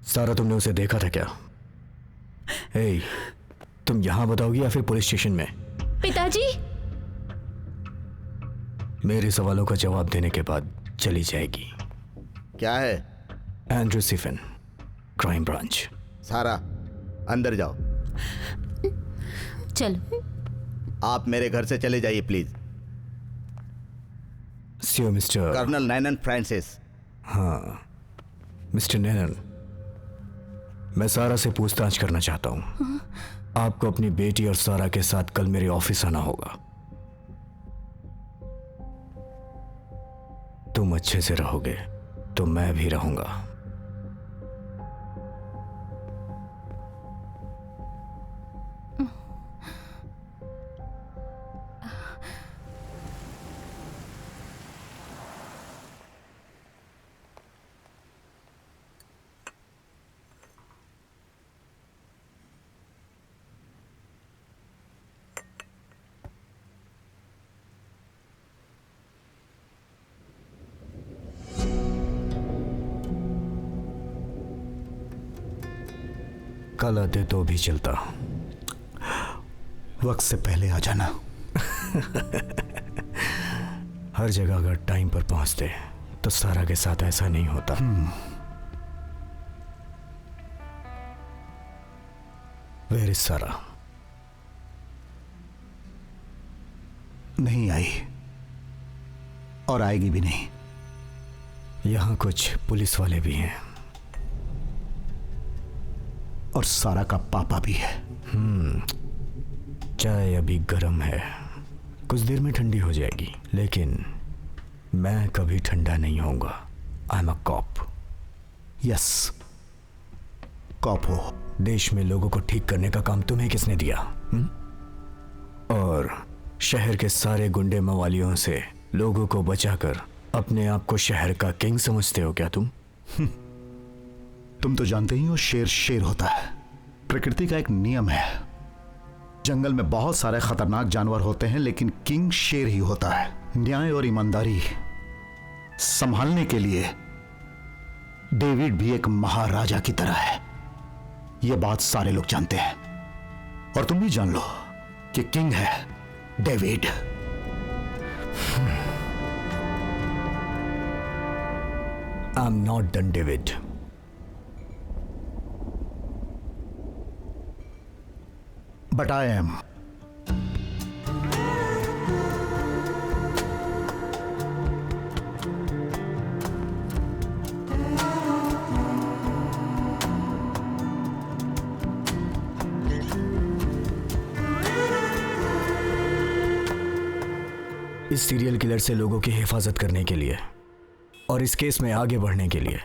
सारा, तुमने उसे देखा था क्या? हे, तुम यहां बताओगी या फिर पुलिस स्टेशन में? पिताजी, मेरे सवालों का जवाब देने के बाद चली जाएगी। क्या है? Andrew Siffin, crime branch. Sara, अंदर जाओ। चलो। आप मेरे घर से चले जाइए प्लीज। सियो मिस्टर कर्नल नैनन फ्रांसिस। हाँ मिस्टर नैनन, मैं सारा से पूछताछ करना चाहता हूँ। आपको अपनी बेटी और सारा के साथ कल मेरे ऑफिस आना होगा। तुम अच्छे से रहोगे तो मैं भी रहूंगा। कल आते तो भी चलता। वक्त से पहले आ जाना। हर जगह अगर टाइम पर पहुंचते तो सारा के साथ ऐसा नहीं होता। वेयर इज सारा? नहीं आई और आएगी भी नहीं। यहां कुछ पुलिस वाले भी हैं और सारा का पापा भी है। चाय अभी गर्म है, कुछ देर में ठंडी हो जाएगी, लेकिन मैं कभी ठंडा नहीं होऊंगा। I am a cop. Yes, cop हो। देश में लोगों को ठीक करने का काम तुम्हें किसने दिया? और शहर के सारे गुंडे मवालियों से लोगों को बचाकर अपने आप को शहर का किंग समझते हो क्या तुम? तुम तो जानते ही हो, शेर शेर होता है। प्रकृति का एक नियम है। जंगल में बहुत सारे खतरनाक जानवर होते हैं, लेकिन किंग शेर ही होता है। न्याय और ईमानदारी संभालने के लिए डेविड भी एक महाराजा की तरह है। यह बात सारे लोग जानते हैं, और तुम भी जान लो कि किंग है David. I am not done David. But I am. इस सीरियल किलर से लोगों की हिफाजत करने के लिए और इस केस में आगे बढ़ने के लिए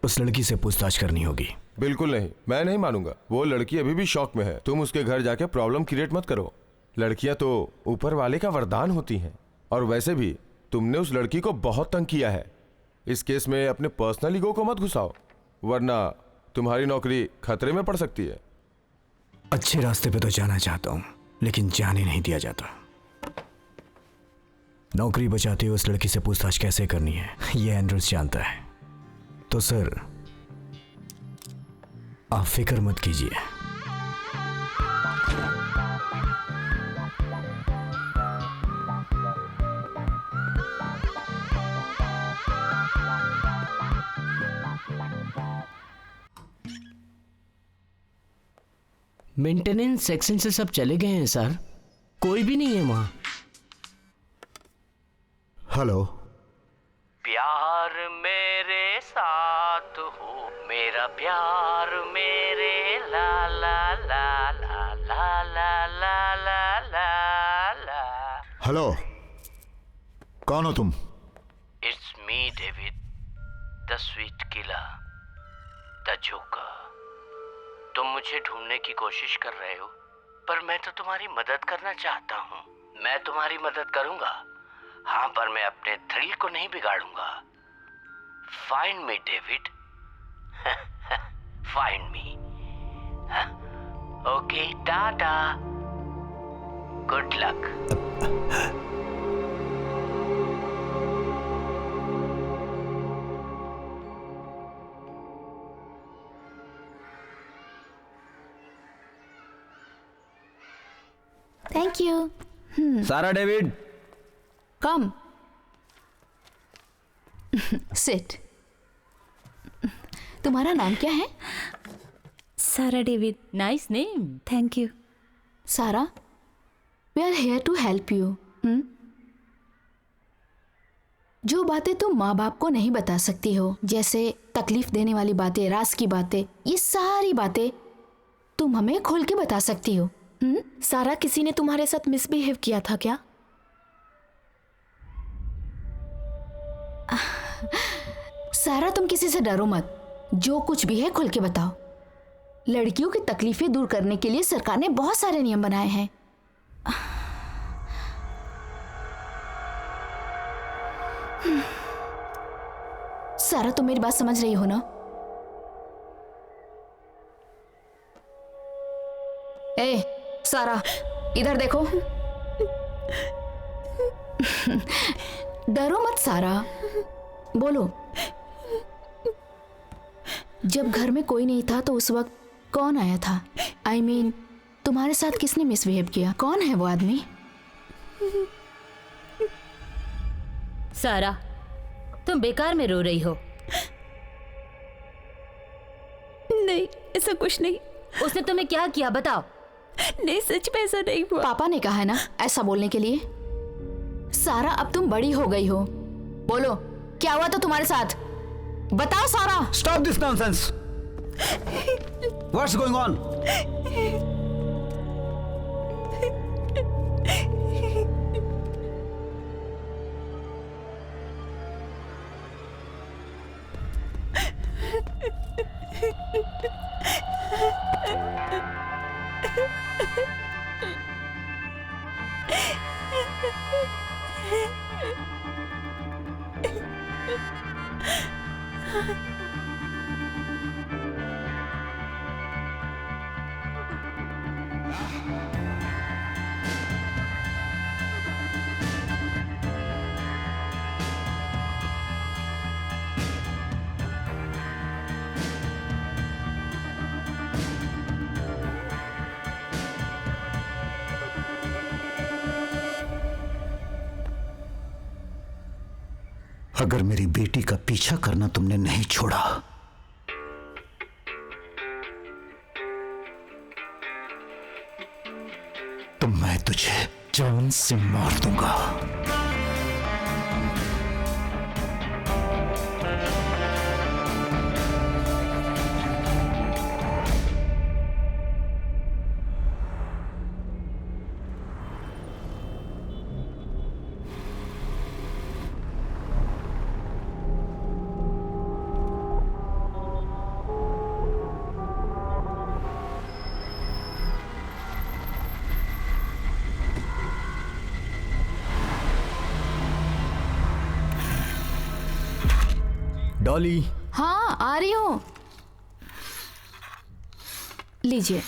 उस लड़की से पूछताछ करनी होगी। बिल्कुल नहीं, मैं नहीं मानूंगा। वो लड़की अभी भी शॉक में है। तुम उसके घर जाके प्रॉब्लम क्रिएट मत करो। लड़कियां तो ऊपर वाले का वरदान होती हैं, और वैसे भी तुमने उस लड़की को बहुत तंग किया है। इस केस में अपने पर्सनल ईगो को मत घुसाओ, वरना तुम्हारी नौकरी खतरे में पड़ सकती है। अच्छे रास्ते पे तो जाना चाहता हूं, लेकिन जाने नहीं दिया जाता। नौकरी बचाते हुए उस लड़की से पूछताछ कैसे करनी है ये एंड्रूस जानता है। तो सर, आप फिक्र मत कीजिए। मेंटेनेंस सेक्शन से सब चले गए हैं सर, कोई भी नहीं है वहां। हेलो। प्यार मेरे साथ हो, मेरा प्यार मेरे ला ला ला ला ला ला ला ला ला ला। हेलो, कौन हो तुम? It's me David, the sweet killer, the joker. तुम मुझे ढूंढने की कोशिश कर रहे हो, पर मैं तो तुम्हारी मदद करना चाहता हूँ। मैं तुम्हारी मदद करूंगा, हाँ, पर मैं अपने थ्रिल को नहीं बिगाड़ूंगा। Find me David, find me. Okay, tata, good luck. Thank you. Sara David, come. Sit. तुम्हारा नाम क्या है? Sara David. Nice name. Thank you. Sara, we are here to help you. जो बातें तुम माँ बाप को नहीं बता सकती हो, जैसे तकलीफ देने वाली बातें, राज की बातें, ये सारी बातें तुम हमें खोल के बता सकती हो। सारा, किसी ने तुम्हारे साथ मिसबिहेव किया था क्या? सारा, तुम किसी से डरो मत, जो कुछ भी है खुल के बताओ। लड़कियों की तकलीफें दूर करने के लिए सरकार ने बहुत सारे नियम बनाए हैं। सारा, तुम मेरी बात समझ रही हो ना? ए सारा, इधर देखो। डरो मत सारा, बोलो। जब घर में कोई नहीं था तो उस वक्त कौन आया था? I mean, तुम्हारे साथ किसने मिसबिहेव किया? कौन है वो आदमी? सारा, तुम बेकार में रो रही हो। नहीं, ऐसा कुछ नहीं। उसने तुम्हें क्या किया बताओ। नहीं, सच में ऐसा नहीं हुआ। पापा ने कहा है ना ऐसा बोलने के लिए। सारा, अब तुम बड़ी हो गई हो, बोलो क्या हुआ था तुम्हारे साथ? बताओ सारा। Stop this nonsense. What's going on? अगर मेरी बेटी का पीछा करना तुमने नहीं छोड़ा तो मैं तुझे जान से मार दूंगा। डॉली। हाँ, आ रही हूँ। लीजिए।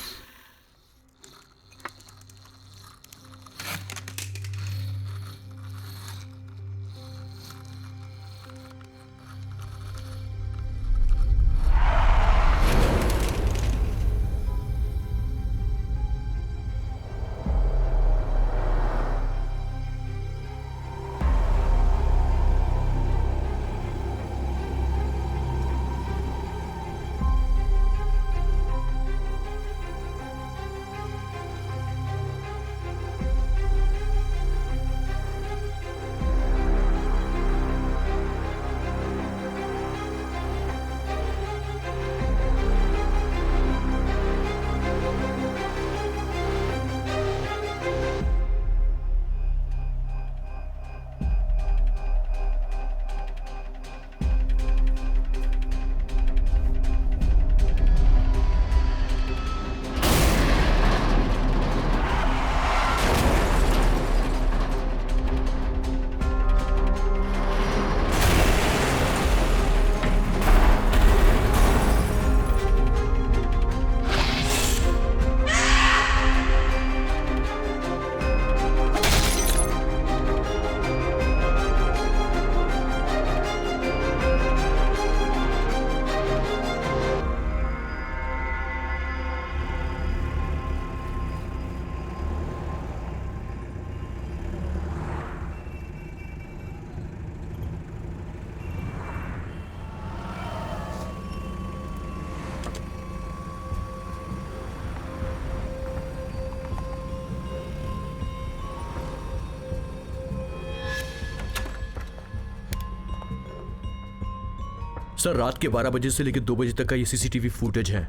सर रात के 12 बजे से लेकर 2 बजे तक का ये सीसीटीवी फुटेज है।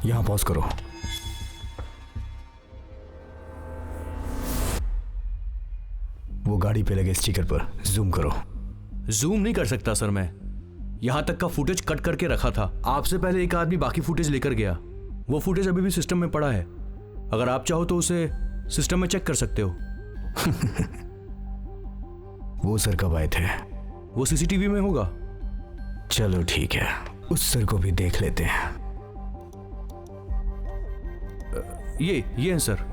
यहां पॉज करो। वो गाड़ी पे लगे स्टिकर पर जूम करो। जूम नहीं कर सकता सर मैं, यहां तक का फुटेज कट करके रखा था। आपसे पहले एक आदमी बाकी फुटेज लेकर गया। वो फुटेज अभी भी सिस्टम में पड़ा है, अगर आप चाहो तो उसे सिस्टम में चेक कर सकते हो। वो सर कब आए थे? वो सीसीटीवी में होगा। चलो ठीक है, उस सर को भी देख लेते हैं। ये है sir.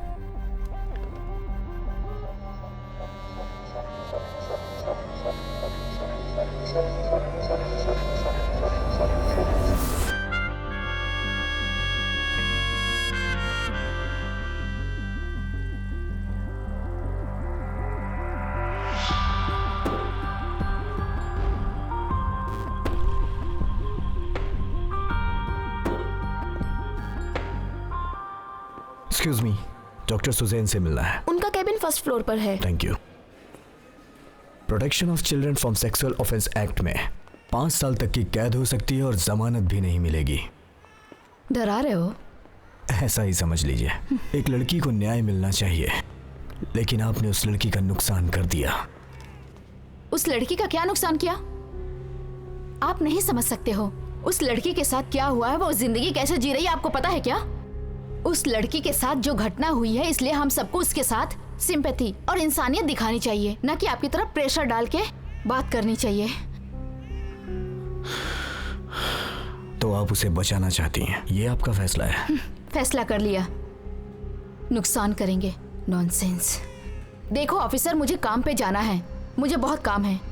Excuse me, doctor Susan से मिलना है। उनका केबिन फर्स्ट फ्लोर पर है। Thank you. Protection of children from sexual offence act में 5 साल तक की कैद हो सकती है और जमानत भी नहीं मिलेगी। डरा रहे हो? ऐसा ही समझ लीजिए। एक लड़की को न्याय मिलना चाहिए, लेकिन आपने उस लड़की का नुकसान कर दिया। उस लड़की का क्या नुकसान किया? आप नहीं समझ सकते हो उस लड़की के साथ क्या हुआ है, वो जिंदगी कैसे जी रही है, आपको पता है क्या? उस लड़की के साथ जो घटना हुई है, इसलिए हम सबको उसके साथ सिंपैथी और इंसानियत दिखानी चाहिए, न कि आपकी तरफ प्रेशर डाल के बात करनी चाहिए। तो आप उसे बचाना चाहती हैं, ये आपका फैसला है? फैसला कर लिया, नुकसान करेंगे। नॉनसेंस। देखो ऑफिसर, मुझे काम पे जाना है, मुझे बहुत काम है।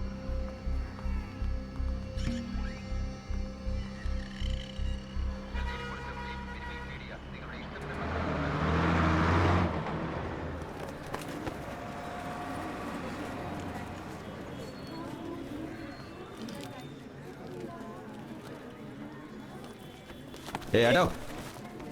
हटाओ।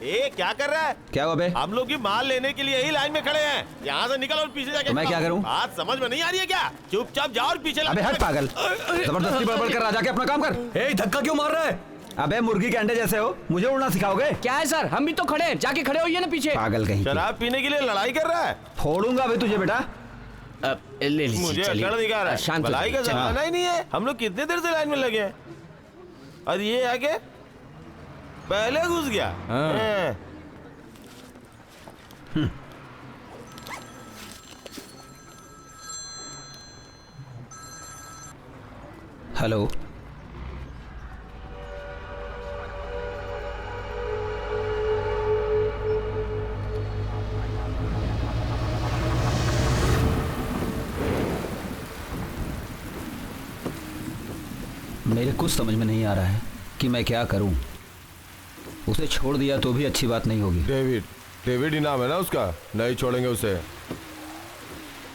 ए क्या कर रहा है? क्या हुआ बे? हम लोग की माल लेने के लिए यही लाइन में खड़े हैं। यहाँ से निकल और पीछे जाके। तो मैं क्या करूं? बात समझ में नहीं आ रही है क्या? चुपचाप जाओ और पीछे। अबे हट पागल, जबरदस्ती बड़बड़ कर रहा, जाके अपना काम कर। ए धक्का क्यों मार रहा है? अबे मुर्गी के अंडे जैसे हो, मुझे उड़ना सिखाओगे? क्या है सर, हम भी तो खड़े हैं, जाके खड़े होइए ना पीछे। पागल कहीं। शराब पीने के लिए लड़ाई कर रहा है। फोड़ूंगा अभी तुझे बेटा। ले लीजिए। मुझे अकड़ दिखा रहा है, भलाई का जमाना ही नहीं है। हम लोग कितने देर से लाइन में लगे हैं और ये आके पहले घुस गया। हेलो, मेरे कुछ समझ में नहीं आ रहा है कि मैं क्या करूं। उसे छोड़ दिया तो भी अच्छी बात नहीं होगी। डेविड ही नाम है ना उसका, नहीं छोड़ेंगे उसे।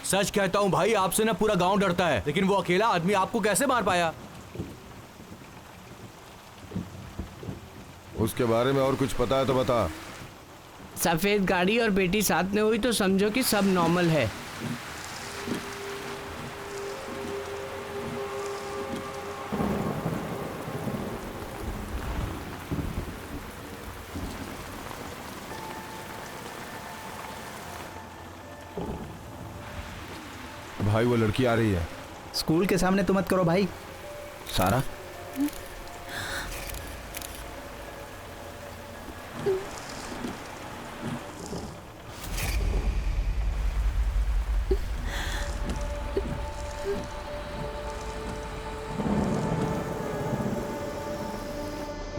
सच कहता हूं भाई, आपसे ना पूरा गांव डरता है, लेकिन वो अकेला आदमी आपको कैसे मार पाया? उसके बारे में और कुछ पता है तो बता। सफेद गाड़ी और बेटी साथ में हुई तो समझो कि सब नॉर्मल है। भाई वो लड़की आ रही है। स्कूल के सामने तो मत करो भाई। सारा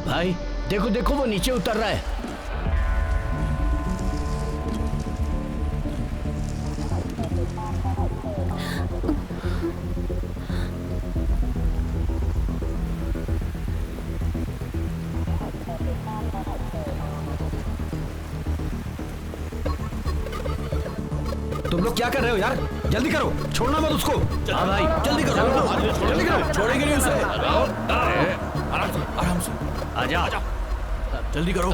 भाई देखो देखो, वो नीचे उतर रहा है। तुम लोग क्या कर रहे हो यार? जल्दी करो, छोड़ना मत उसको। हाँ भाई जल्दी करो, जल्दी करो। छोड़ेंगे नहीं उसे। आराम से आजा, जल्दी करो।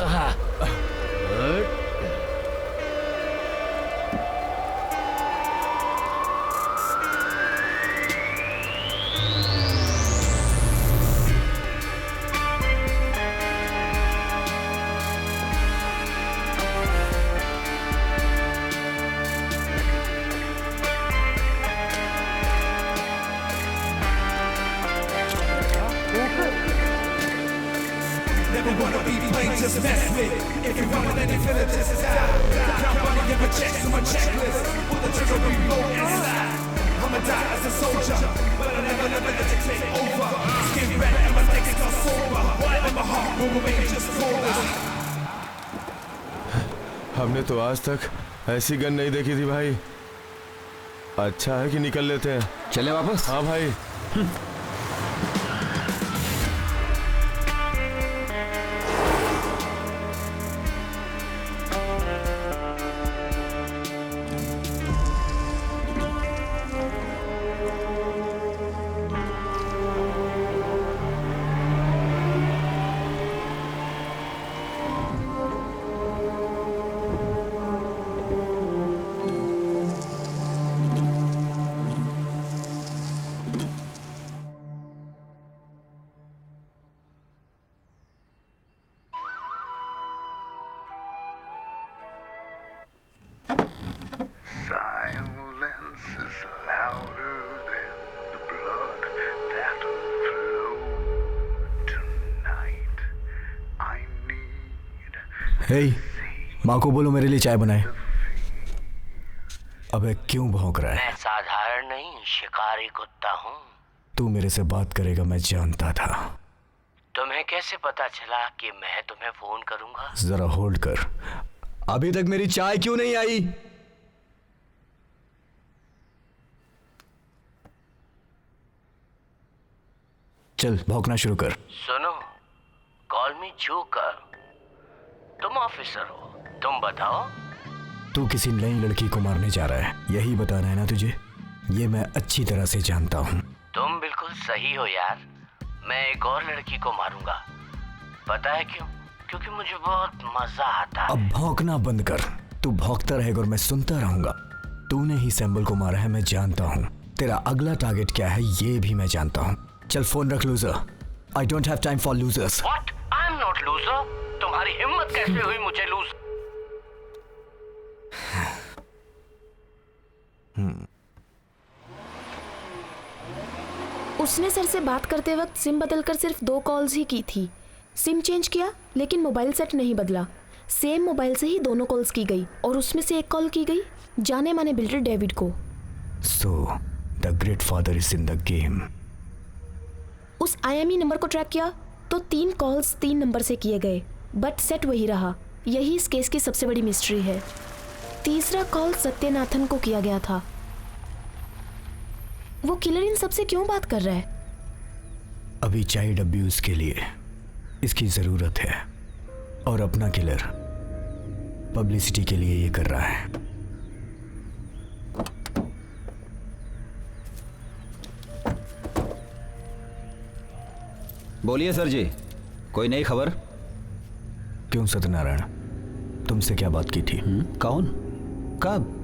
just mess with. If you run then you feel it just out. Count money, give a check to my checklist. Pull the trigger, reload and slide. I'ma die as a soldier, but I never let it take over. Skin back and my neck is all sober. And my heart will remain just colder. हमने तो आज तक ऐसी gun नहीं देखी थी भाई। अच्छा है कि निकल लेते हैं। चले वापस? हाँ भाई। हे, माँ को बोलो मेरे लिए चाय बनाए। अबे क्यों भौंक रहा है? मैं साधारण नहीं शिकारी कुत्ता हूँ। तू मेरे से बात करेगा मैं जानता था। तुम्हें कैसे पता चला कि मैं तुम्हें फोन करूंगा? जरा होल्ड कर। अभी तक मेरी चाय क्यों नहीं आई? चल भौंकना शुरू कर। सुनो, कॉल मी जोकर। तुम ऑफिसर हो, तुम बताओ। तू किसी नई लड़की को मारने जा रहा है, यही बताना है ना तुझे? ये मैं अच्छी तरह से जानता हूँ। तुम बिल्कुल सही हो यार। मैं एक और लड़की को मारूंगा। पता है क्यों? क्योंकि मुझे बहुत मजा आता है। अब भौंकना बंद कर। तू भौंकता रहेगा और मैं सुनता रहूंगा। तूने ही सैम्बल को मारा है, मैं जानता हूँ। तेरा अगला टारगेट क्या है ये भी मैं जानता हूँ। चल फोन रख loser. I don't have time for losers. What? I am not loser. तुम्हारी हिम्मत कैसे हुई मुझे लूज? उसने सर से बात करते वक्त सिम बदलकर सिर्फ 2 कॉल्स ही की थी। सिम चेंज किया लेकिन मोबाइल सेट नहीं बदला। सेम मोबाइल से ही दोनों कॉल्स की गई और उसमें से एक कॉल की गई जाने माने बिल्डर डेविड को। So the great father is in the game. उस IME नंबर को ट्रैक किया तो 3 कॉल्स 3 नंबर से किए गए, बट सेट वही रहा। यही इस केस की सबसे बड़ी मिस्ट्री है। तीसरा कॉल सत्यनाथन को किया गया था। वो किलर इन सबसे क्यों बात कर रहा है? अभी चाइल्ड अब्यूज के लिए इसकी जरूरत है और अपना किलर पब्लिसिटी के लिए ये कर रहा है। बोलिए सर जी, कोई नई खबर? क्यों सत्यनारायण, तुमसे क्या बात की थी? कौन? कब?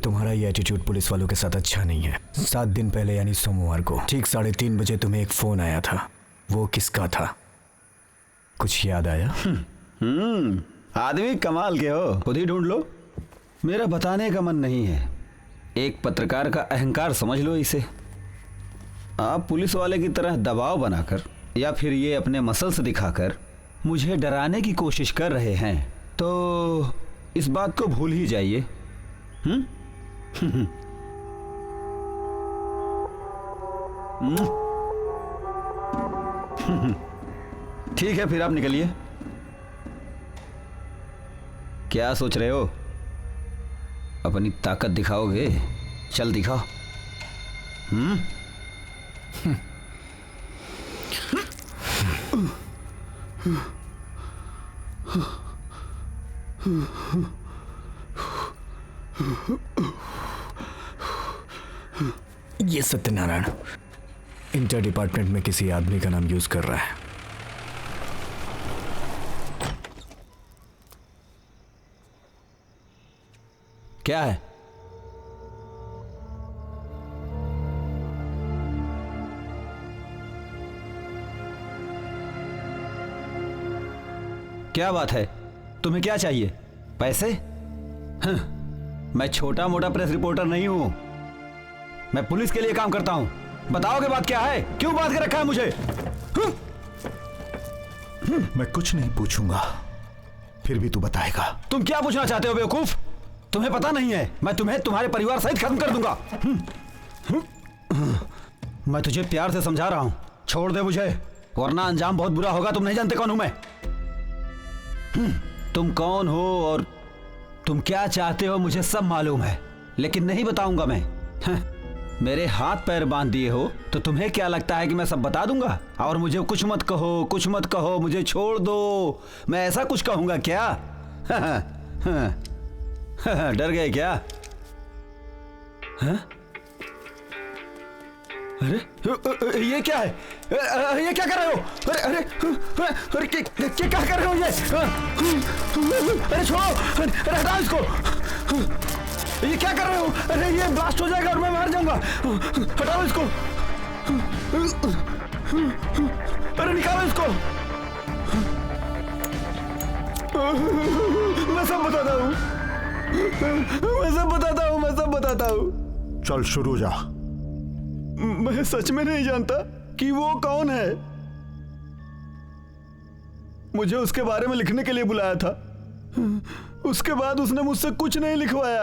तुम्हारा ये एटीट्यूड पुलिस वालों के साथ अच्छा नहीं है। 7 दिन पहले यानी सोमवार को ठीक 3:30 बजे तुम्हें एक फोन आया था। वो किसका था? कुछ याद आया? आदमी कमाल के हो, खुद ही ढूंढ लो। मेरा बताने का मन नहीं है। एक पत्रकार का अहंकार समझ लो इसे। आप पुलिस वाले की तरह दबाव बनाकर या फिर ये अपने मसल्स दिखाकर मुझे डराने की कोशिश कर रहे हैं, तो इस बात को भूल ही जाइए। ठीक है, फिर आप निकलिए। क्या सोच रहे हो? अपनी ताकत दिखाओगे? चल दिखाओ। ये सत्यनारायण इंटर डिपार्टमेंट में किसी आदमी का नाम यूज कर रहा है। क्या है? क्या बात है? तुम्हें क्या चाहिए? पैसे? मैं छोटा मोटा प्रेस रिपोर्टर नहीं हूं। मैं पुलिस के लिए काम करता हूं। बताओगे बात क्या है? क्यों बात कर रखा है मुझे? मैं कुछ नहीं पूछूंगा, फिर भी तू बताएगा। तुम क्या पूछना चाहते हो बेवकूफ? तुम्हें पता नहीं है, मैं तुम्हें तुम्हारे परिवार सहित खत्म कर दूंगा। मैं तुझे प्यार से समझा रहा हूं, छोड़ दे मुझे, वरना अंजाम बहुत बुरा होगा। तुम नहीं जानते कौन हूं मैं। तुम कौन हो और तुम क्या चाहते हो मुझे सब मालूम है, लेकिन नहीं बताऊंगा मैं। मेरे हाथ पैर बांध दिए हो तो तुम्हें क्या लगता है कि मैं सब बता दूंगा? और मुझे कुछ मत कहो, कुछ मत कहो, मुझे छोड़ दो। मैं ऐसा कुछ कहूंगा क्या? डर गए क्या? हाँ? अरे ये क्या है? ये क्या कर रहे हो? अरे अरे अरे क्या कर रहे हो ये? अरे छोड़ो, अरे हटाओ इसको। ये क्या कर रहे हो? अरे ये ब्लास्ट हो जाएगा और मैं मार जाऊंगा। हटाओ इसको। अरे निकालो इसको। मैं सब बताता हूँ, मैं सब बताता हूँ, मैं सब बताता हूँ। चल शुरू जा। मैं सच में नहीं जानता कि वो कौन है। मुझे उसके बारे में लिखने के लिए बुलाया था, उसके बाद उसने मुझसे कुछ नहीं लिखवाया।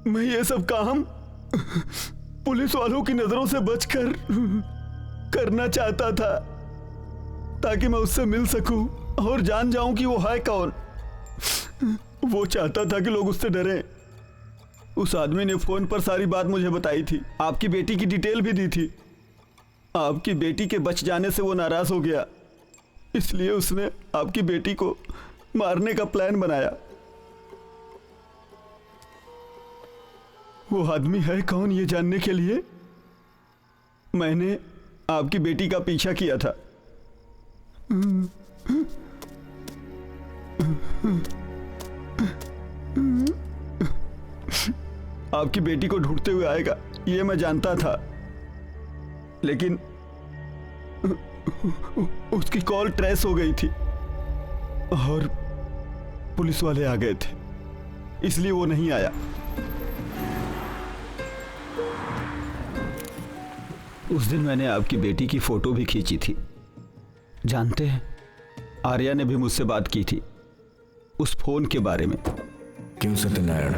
मैं ये सब काम पुलिस वालों की नजरों से बचकर करना चाहता था, ताकि मैं उससे मिल सकूं और जान जाऊं कि वो है कौन। वो चाहता था कि लोग उससे डरें। उस आदमी ने फोन पर सारी बात मुझे बताई थी, आपकी बेटी की डिटेल भी दी थी। आपकी बेटी के बच जाने से वो नाराज हो गया, इसलिए उसने आपकी बेटी को मारने का प्लान बनाया। वो आदमी है कौन ये जानने के लिए मैंने आपकी बेटी का पीछा किया था। आपकी बेटी को ढूंढते हुए आएगा ये मैं जानता था, लेकिन उसकी कॉल ट्रेस हो गई थी और पुलिस वाले आ गए थे, इसलिए वो नहीं आया। उस दिन मैंने आपकी बेटी की फोटो भी खींची थी। जानते हैं, आर्या ने भी मुझसे बात की थी उस फोन के बारे में। क्यों सत्यनारायण,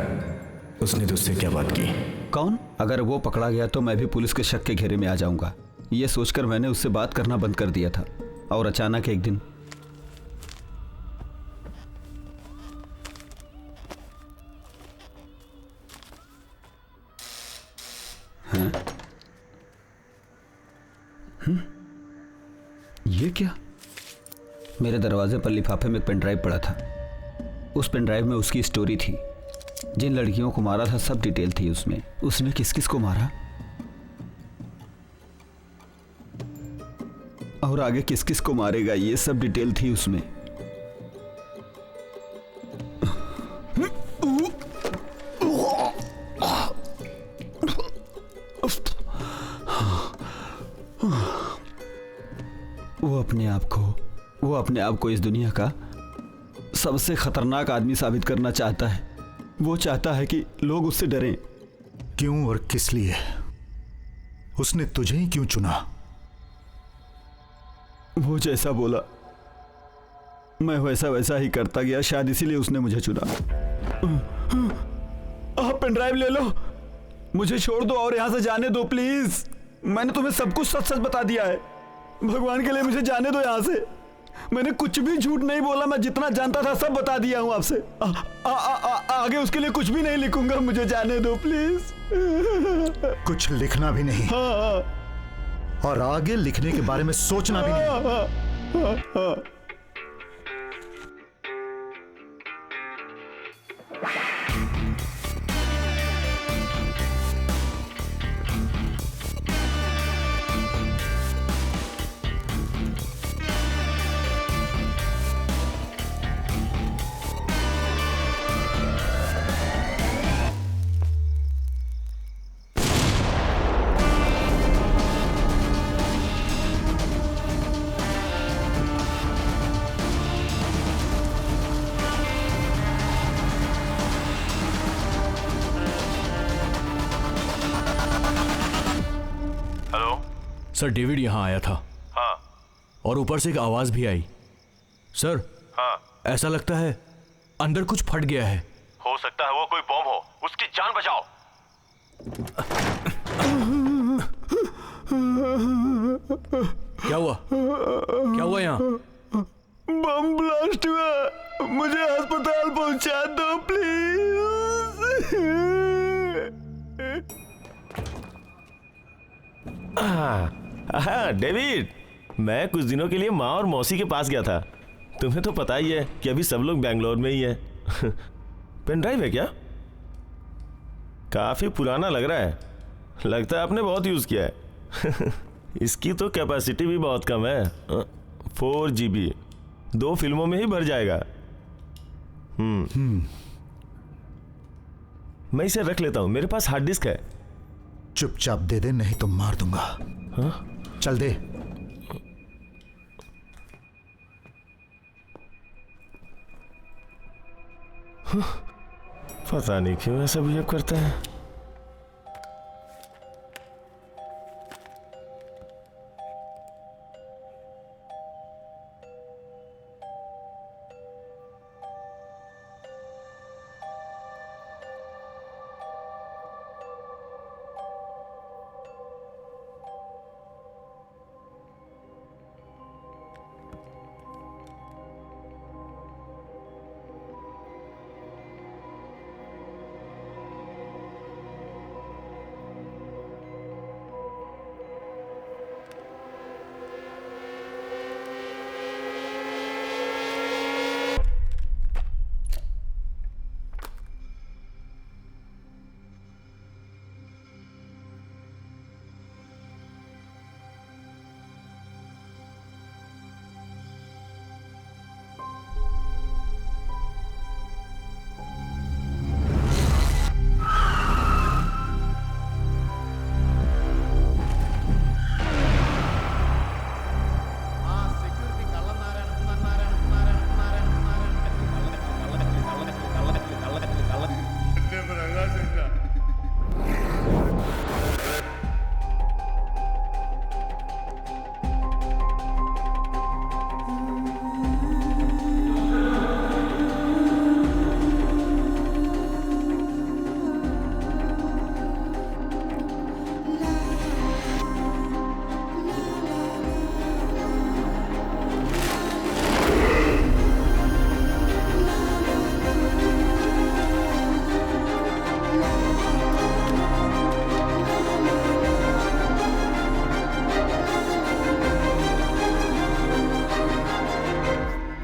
उसने तुझसे क्या बात की? कौन? अगर वो पकड़ा गया तो मैं भी पुलिस के शक के घेरे में आ जाऊंगा, ये सोचकर मैंने उससे बात करना बंद कर दिया था। और अचानक एक दिन ये क्या? मेरे दरवाजे पर लिफाफे में एक पेन ड्राइव पड़ा था। उस पेन ड्राइव में उसकी स्टोरी थी, जिन लड़कियों को मारा था सब डिटेल थी उसमें। उसने किस किस को मारा और आगे किस किस को मारेगा, ये सब डिटेल थी उसमें। वो अपने आप को इस दुनिया का सबसे खतरनाक आदमी साबित करना चाहता है। वो चाहता है कि लोग उससे डरें। क्यों और किस लिए? उसने तुझे ही क्यों चुना? वो जैसा बोला मैं वैसा वैसा ही करता गया, शायद इसीलिए उसने मुझे चुना। आप पेन ड्राइव ले लो, मुझे छोड़ दो और यहां से जाने दो प्लीज। मैंने तुम्हें सब कुछ सच सच बता दिया है, भगवान के लिए मुझे जाने दो यहां से। मैंने कुछ भी झूठ नहीं बोला, मैं जितना जानता था सब बता दिया हूं आपसे। आगे उसके लिए कुछ भी नहीं लिखूंगा, मुझे जाने दो प्लीज। कुछ लिखना भी नहीं? हाँ। और आगे लिखने के बारे में सोचना भी नहीं? सर डेविड यहाँ आया था। हाँ, और ऊपर से एक आवाज भी आई। सर, हाँ, ऐसा लगता है अंदर कुछ फट गया है। हो सकता है वो कोई बॉम्ब हो। उसकी जान बचाओ। क्या हुआ? क्या हुआ यहाँ? बम ब्लास्ट हुआ, मुझे अस्पताल पहुंचा दो प्लीज। डेविड, मैं कुछ दिनों के लिए माँ और मौसी के पास गया था। तुम्हें तो पता ही है कि अभी सब लोग बेंगलोर में ही है। पेन ड्राइव है क्या? काफी पुराना लग रहा है। लगता है आपने बहुत यूज किया है। इसकी तो कैपेसिटी भी बहुत कम है। 4 GB 2 फिल्मों में ही भर जाएगा। मैं इसे रख लेता हूं, मेरे पास हार्ड डिस्क है। चुपचाप दे दे, नहीं तो मार दूंगा। हाँ? चल दे। पता नहीं क्यों ऐसा बिहेव करता है।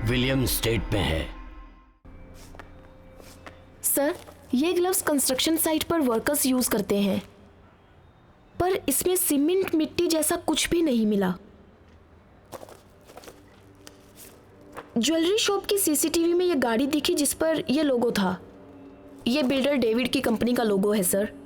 विलियम स्टेट में है। सर, ये ग्लव्स कंस्ट्रक्शन साइट पर वर्कर्स यूज करते हैं, पर इसमें सीमेंट मिट्टी जैसा कुछ भी नहीं मिला। ज्वेलरी शॉप की सीसीटीवी में ये गाड़ी दिखी जिस पर ये लोगो था। ये बिल्डर डेविड की कंपनी का लोगो है सर।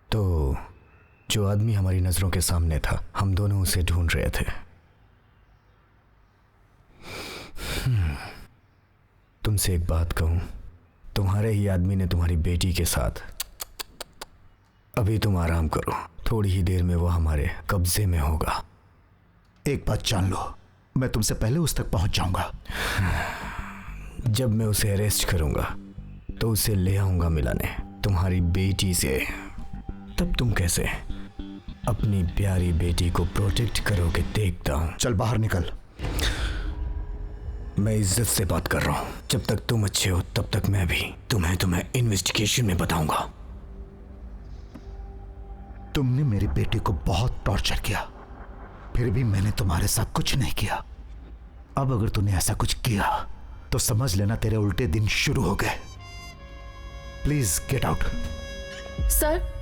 तो जो आदमी हमारी नजरों के सामने था, हम दोनों उसे ढूंढ रहे थे। तुमसे एक बात कहूं, तुम्हारे ही आदमी ने तुम्हारी बेटी के साथ। अभी तुम आराम करो, थोड़ी ही देर में वो हमारे कब्जे में होगा। एक बात जान लो, मैं तुमसे पहले उस तक पहुंच जाऊंगा। जब मैं उसे अरेस्ट करूंगा तो उसे ले आऊंगा मिलाने तुम्हारी बेटी से। तब तुम कैसे अपनी प्यारी बेटी को प्रोटेक्ट करोगे देखता हूं। चल बाहर निकल। मैं इज्जत से बात कर रहा हूं। जब तक तुम अच्छे हो तब तक मैं भी तुम्हें इन्वेस्टिगेशन में बताऊंगा। तुमने मेरी बेटी को बहुत टॉर्चर किया, फिर भी मैंने तुम्हारे साथ कुछ नहीं किया। अब अगर तूने ऐसा कुछ किया तो समझ लेना तेरे उल्टे दिन शुरू हो गए। Please get out. सर,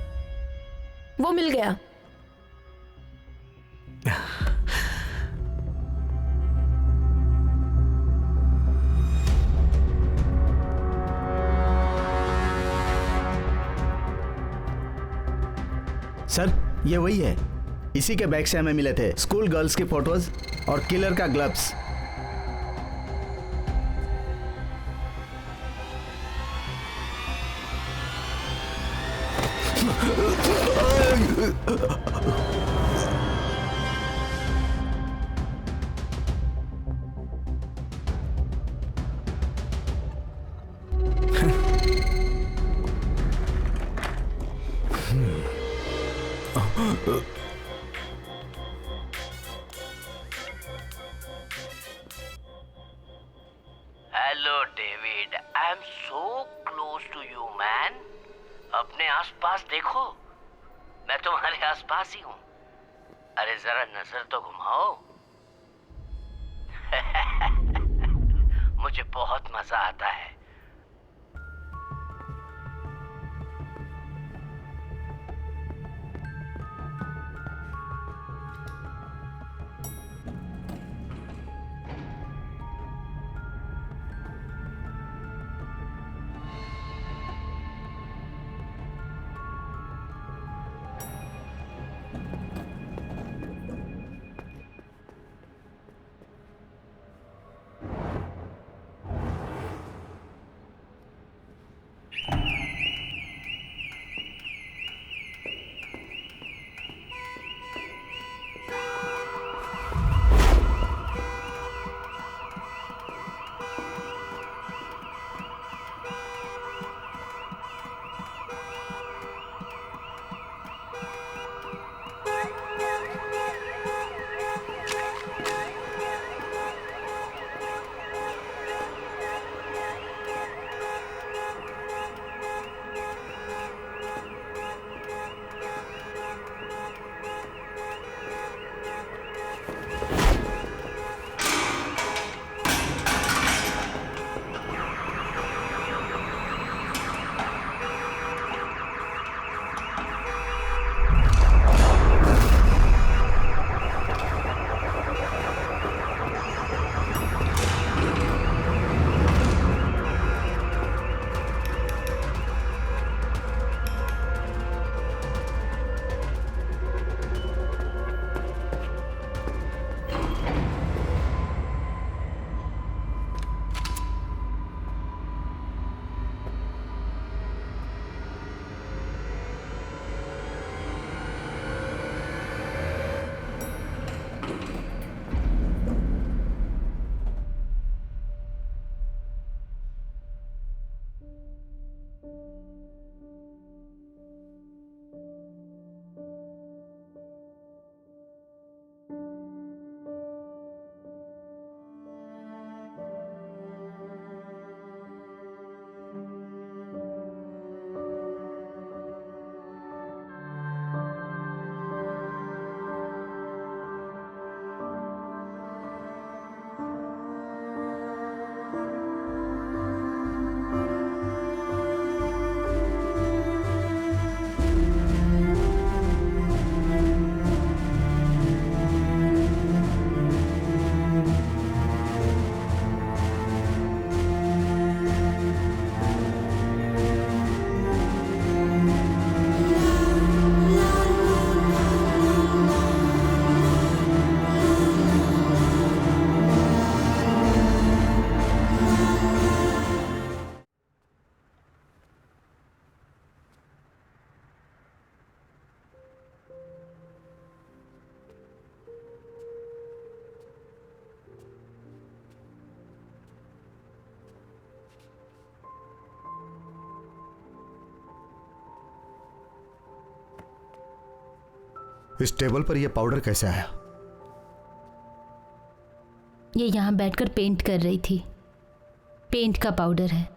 वो मिल गया। सर ये वही है, इसी के बैग से हमें मिले थे स्कूल गर्ल्स की फोटोज और किलर का gloves. Hello David, I am so close to you man. अपने आसपास देखो, मैं तुम्हारे आसपास ही हूँ। अरे जरा नजर तो घुमाओ। मुझे बहुत मजा आता है। इस टेबल पर यह पाउडर कैसे आया? ये यहाँ बैठकर पेंट कर रही थी। पेंट का पाउडर है।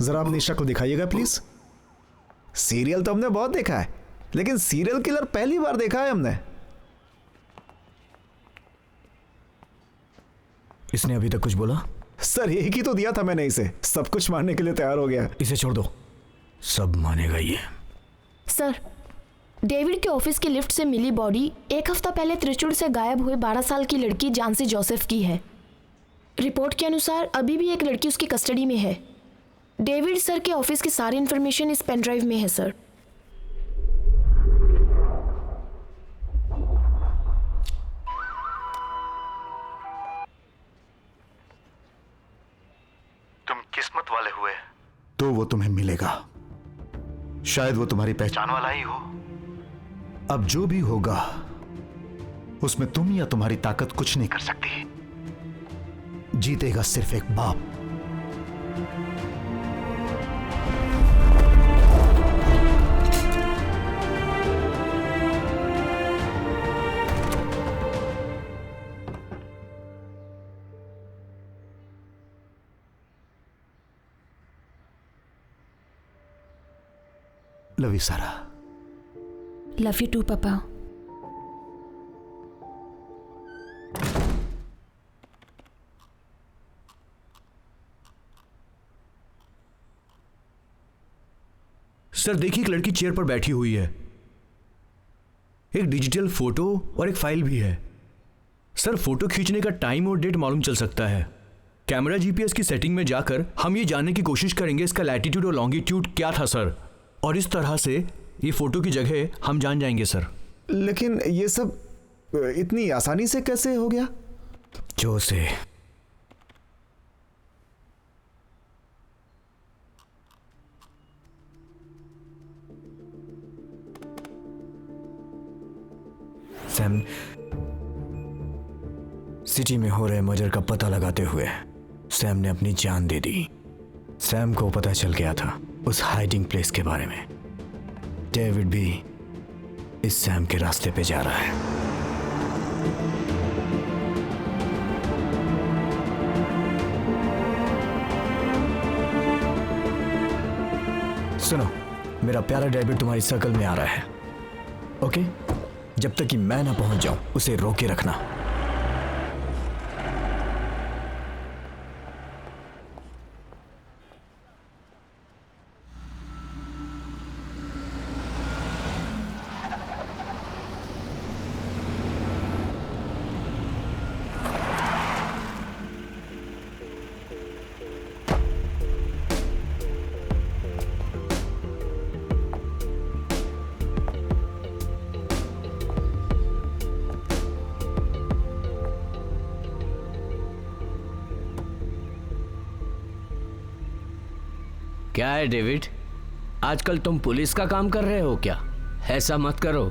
जरा आप निशा को दिखाइएगा प्लीज। सीरियल तो हमने बहुत देखा है, लेकिन सीरियल किलर पहली बार देखा है हमने। इसने अभी तक कुछ बोला? सर एक ही तो दिया था मैंने इसे, सब कुछ मानने के लिए तैयार हो गया। इसे छोड़ दो, सब मानेगा ये। सर, डेविड के ऑफिस की लिफ्ट से मिली बॉडी 1 हफ्ता पहले त्रिचुर से गायब हुए 12 साल की लड़की जानसी जोसेफ की है। रिपोर्ट के अनुसार अभी भी एक लड़की उसकी कस्टडी में है। डेविड सर के ऑफिस की सारी इंफॉर्मेशन इस पेन ड्राइव में है सर। तुम किस्मत वाले हुए तो वो तुम्हें मिलेगा। शायद वो तुम्हारी पहचान वाला ही हो। अब जो भी होगा उसमें तुम या तुम्हारी ताकत कुछ नहीं कर सकती। जीतेगा सिर्फ एक बाप। लव यू सारा। लव यू टू पापा। सर देखिए, एक लड़की चेयर पर बैठी हुई है। एक डिजिटल फोटो और एक फाइल भी है। सर फोटो खींचने का टाइम और डेट मालूम चल सकता है। कैमरा जीपीएस की सेटिंग में जाकर हम ये जानने की कोशिश करेंगे इसका लैटिट्यूड और लॉन्गिट्यूड क्या था सर, और इस तरह से ये फोटो की जगह हम जान जाएंगे सर। लेकिन ये सब इतनी आसानी से कैसे हो गया? जो से सैम सिटी में हो रहे मर्डर का पता लगाते हुए सैम ने अपनी जान दे दी। सैम को पता चल गया था उस हाइडिंग प्लेस के बारे में। डेविड भी इस सैम के रास्ते पे जा रहा है। सुनो, मेरा प्यारा डेविड तुम्हारी सर्कल में आ रहा है, ओके? जब तक कि मैं ना पहुंच जाऊं उसे रोके रखना। क्या है डेविड, आजकल तुम पुलिस का काम कर रहे हो क्या? ऐसा मत करो,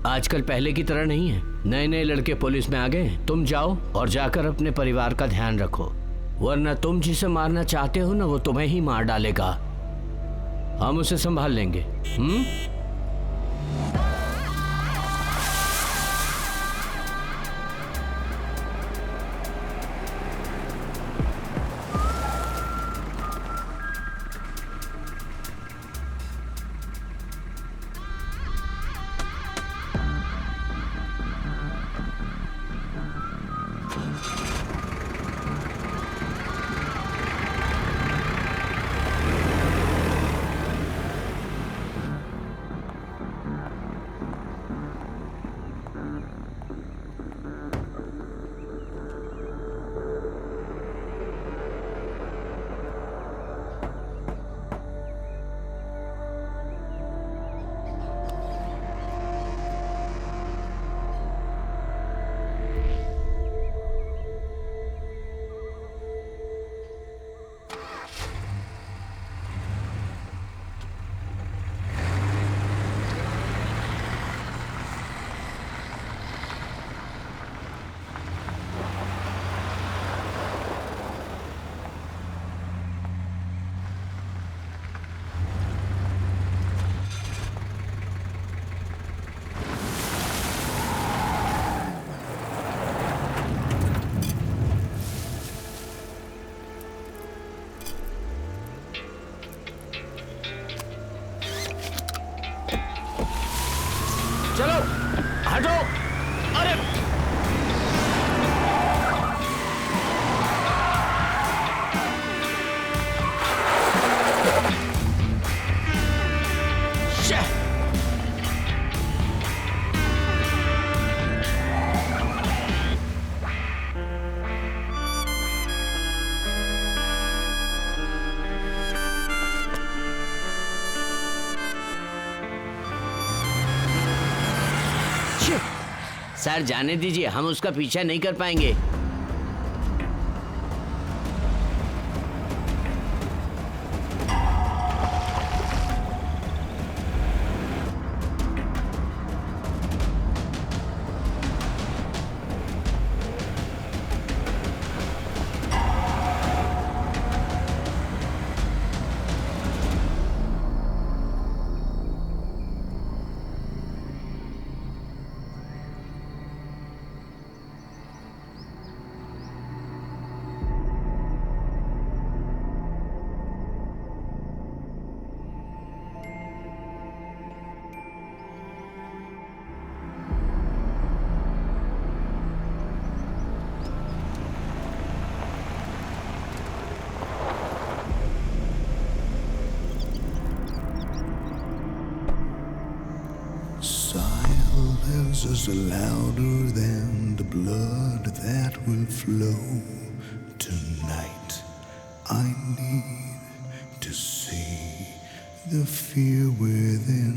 आजकल पहले की तरह नहीं है। नए नए लड़के पुलिस में आ गए। तुम जाओ और जाकर अपने परिवार का ध्यान रखो, वरना तुम जिसे मारना चाहते हो ना वो तुम्हें ही मार डालेगा। हम उसे संभाल लेंगे। सर जाने दीजिए, हम उसका पीछा नहीं कर पाएंगे। Silence is louder than the blood that will flow tonight. I need to see the fear within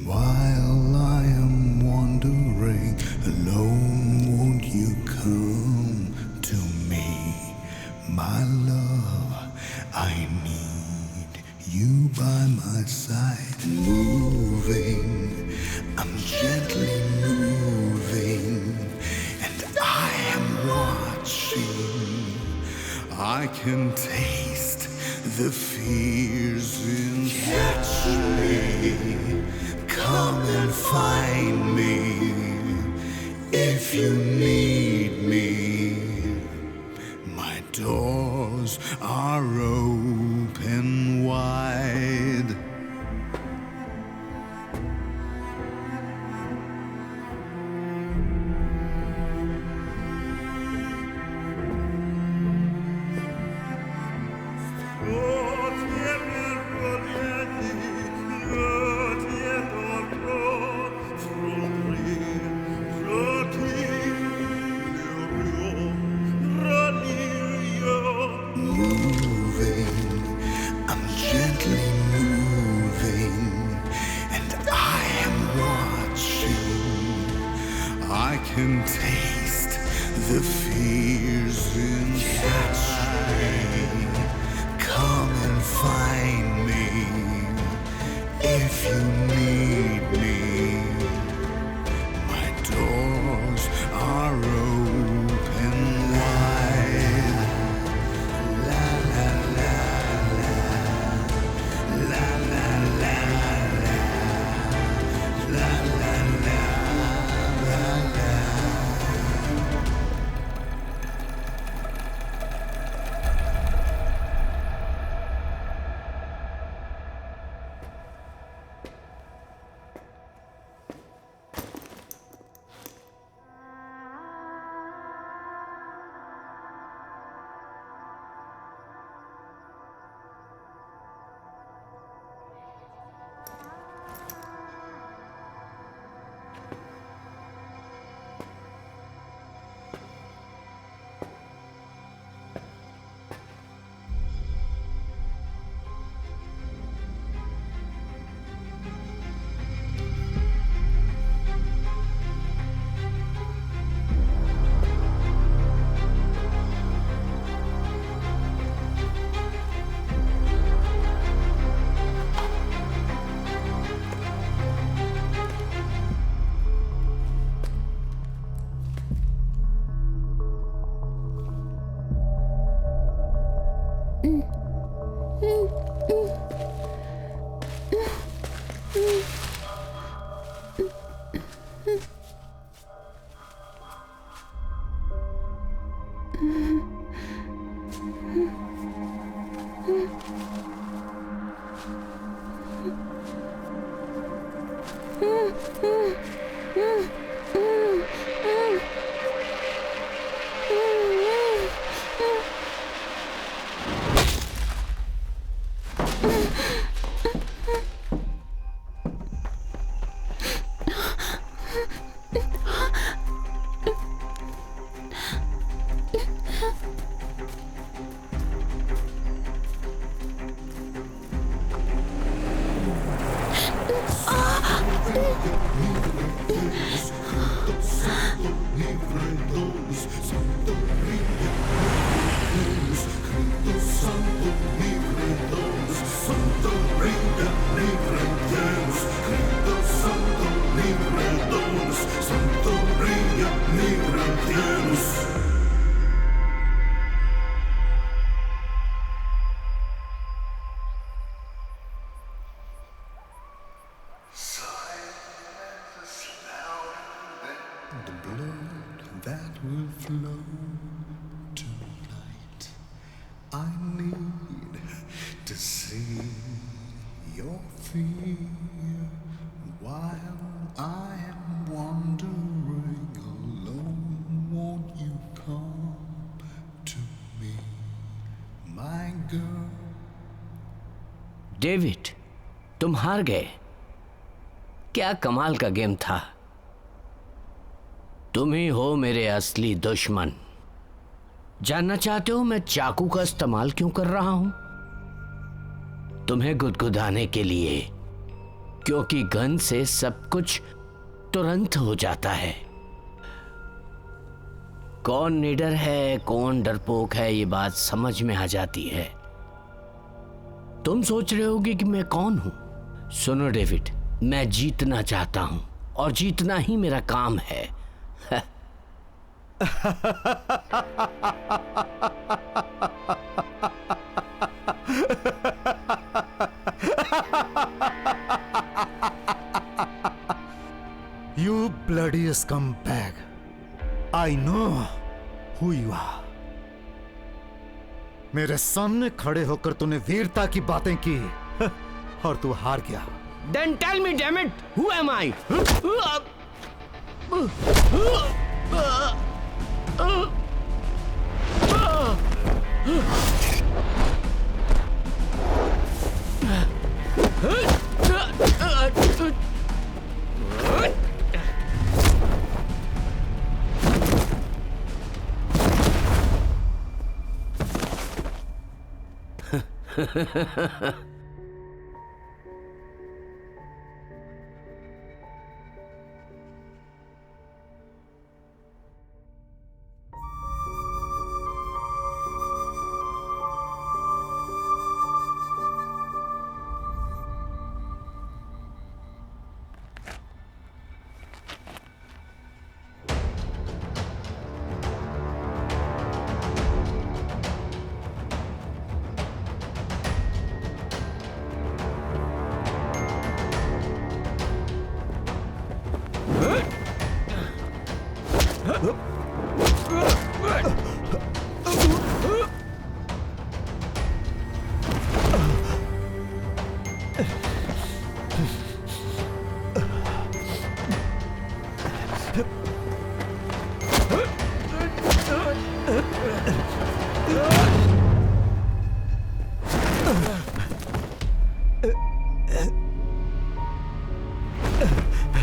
while I am wandering alone. Won't you come to me, my love? I need you by my side, moving. I'm gently moving, and I am watching. I can taste the fears in. Catch me, come and find me if you need me. My doors are open wide. I can taste the fears inside. Come and find me if you need me. My doors are open wide. La la la la, la la la la, la la la. I need to see your fear while I am wandering alone. Won't you come to me, my girl? David, तुम हार गए। क्या कमाल का game था। तुम ही हो मेरे असली दुश्मन। जानना चाहते हो मैं चाकू का इस्तेमाल क्यों कर रहा हूं? तुम्हें गुदगुदाने के लिए, क्योंकि गन से सब कुछ तुरंत हो जाता है। कौन निडर है, कौन डरपोक है, ये बात समझ में आ जाती है। तुम सोच रहे होगे कि मैं कौन हूं। सुनो डेविड, मैं जीतना चाहता हूं और जीतना ही मेरा काम है। You bloody scumbag. I know who you are. मेरे सामने खड़े होकर तूने वीरता की बातें की और तू हार गया। Then tell me, damn it, who am I?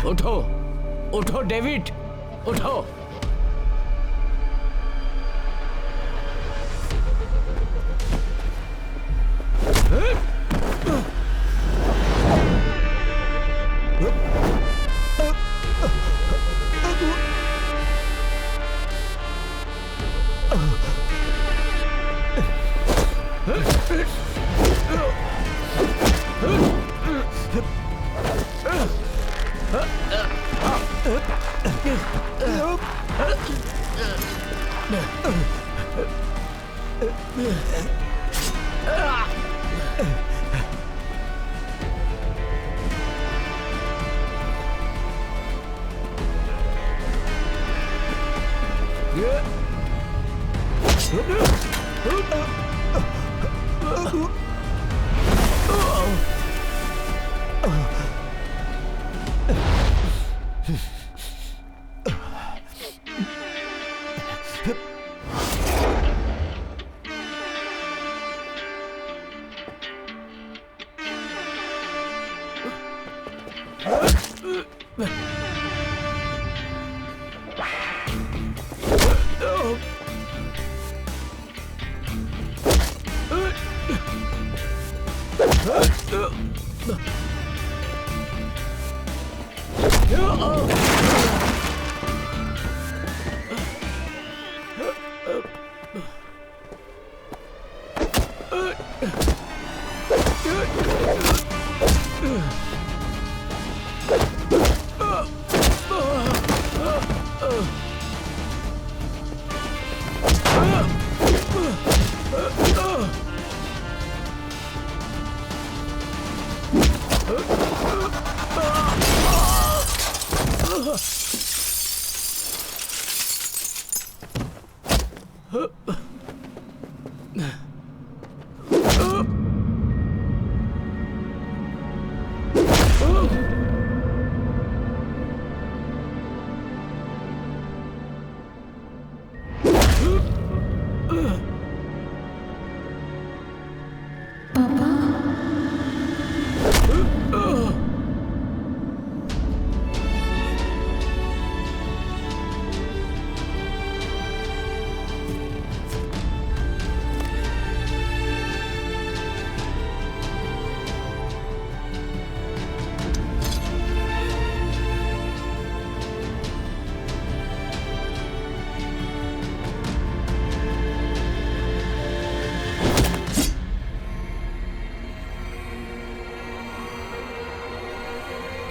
उठो, उठो डेविड, उठो।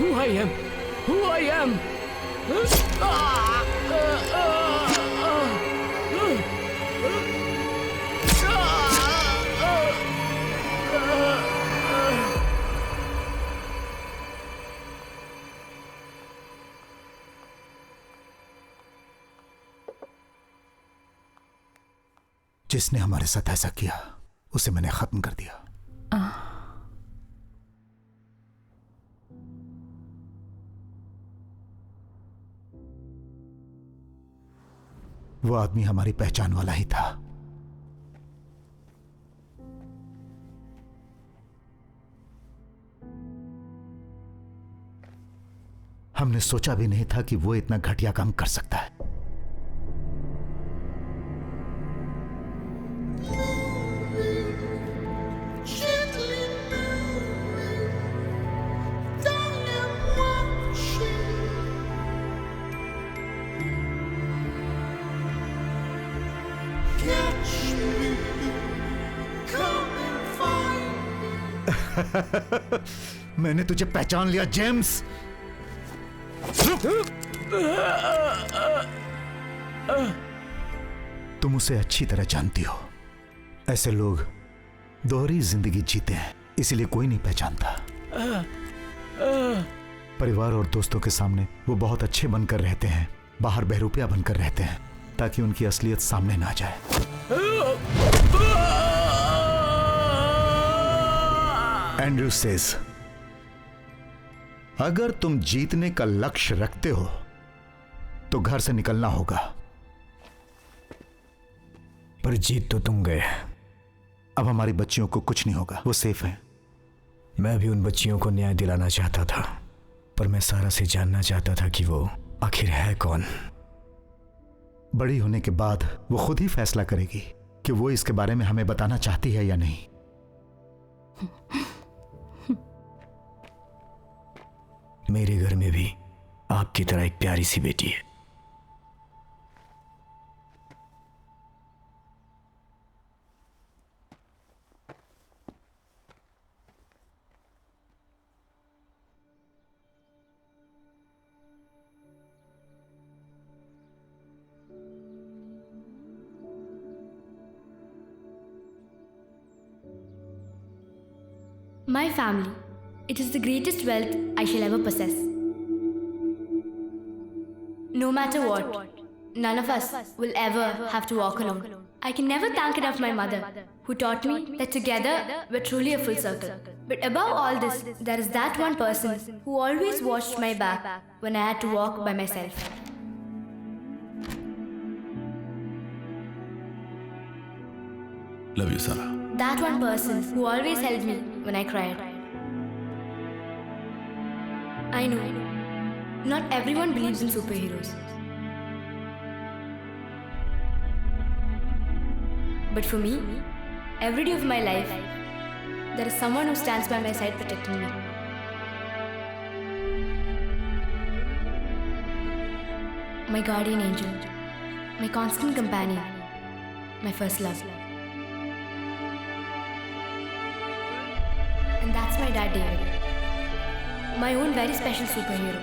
who I am. Who I am. जिसने हमारे साथ ऐसा किया उसे मैंने खत्म कर दिया। वो आदमी हमारी पहचान वाला ही था। हमने सोचा भी नहीं था कि वो इतना घटिया काम कर सकता है। मैंने तुझे पहचान लिया जेम्स। तुम उसे अच्छी तरह जानती हो। ऐसे लोग दोहरी जिंदगी जीते हैं, इसीलिए कोई नहीं पहचानता। परिवार और दोस्तों के सामने वो बहुत अच्छे बनकर रहते हैं, बाहर बहरूपिया बनकर रहते हैं ताकि उनकी असलियत सामने ना जाए। एंड्रयू सेज, अगर तुम जीतने का लक्ष्य रखते हो तो घर से निकलना होगा। पर जीत तो तुम गए। अब हमारी बच्चियों को कुछ नहीं होगा, वो सेफ हैं। मैं भी उन बच्चियों को न्याय दिलाना चाहता था, पर मैं सारा से जानना चाहता था कि वो आखिर है कौन। बड़ी होने के बाद वो खुद ही फैसला करेगी कि वो इसके बारे में हमें बताना चाहती है या नहीं। मेरे घर में भी आपकी तरह एक प्यारी सी बेटी है। My family. It is the greatest wealth I shall ever possess. No matter what, none of us will ever have to walk alone. I can never thank enough my mother, who taught me that together we're truly a full circle. But above all this, there is that one person who always watched my back when I had to walk by myself. Love you, Sarah. That one person who always held me when I cried. I know, not everyone believes in superheroes. But for me, every day of my life, there is someone who stands by my side protecting me. My guardian angel, my constant companion, my first love. And that's my dad, David. My own very special superhero.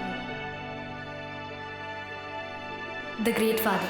The Great Father.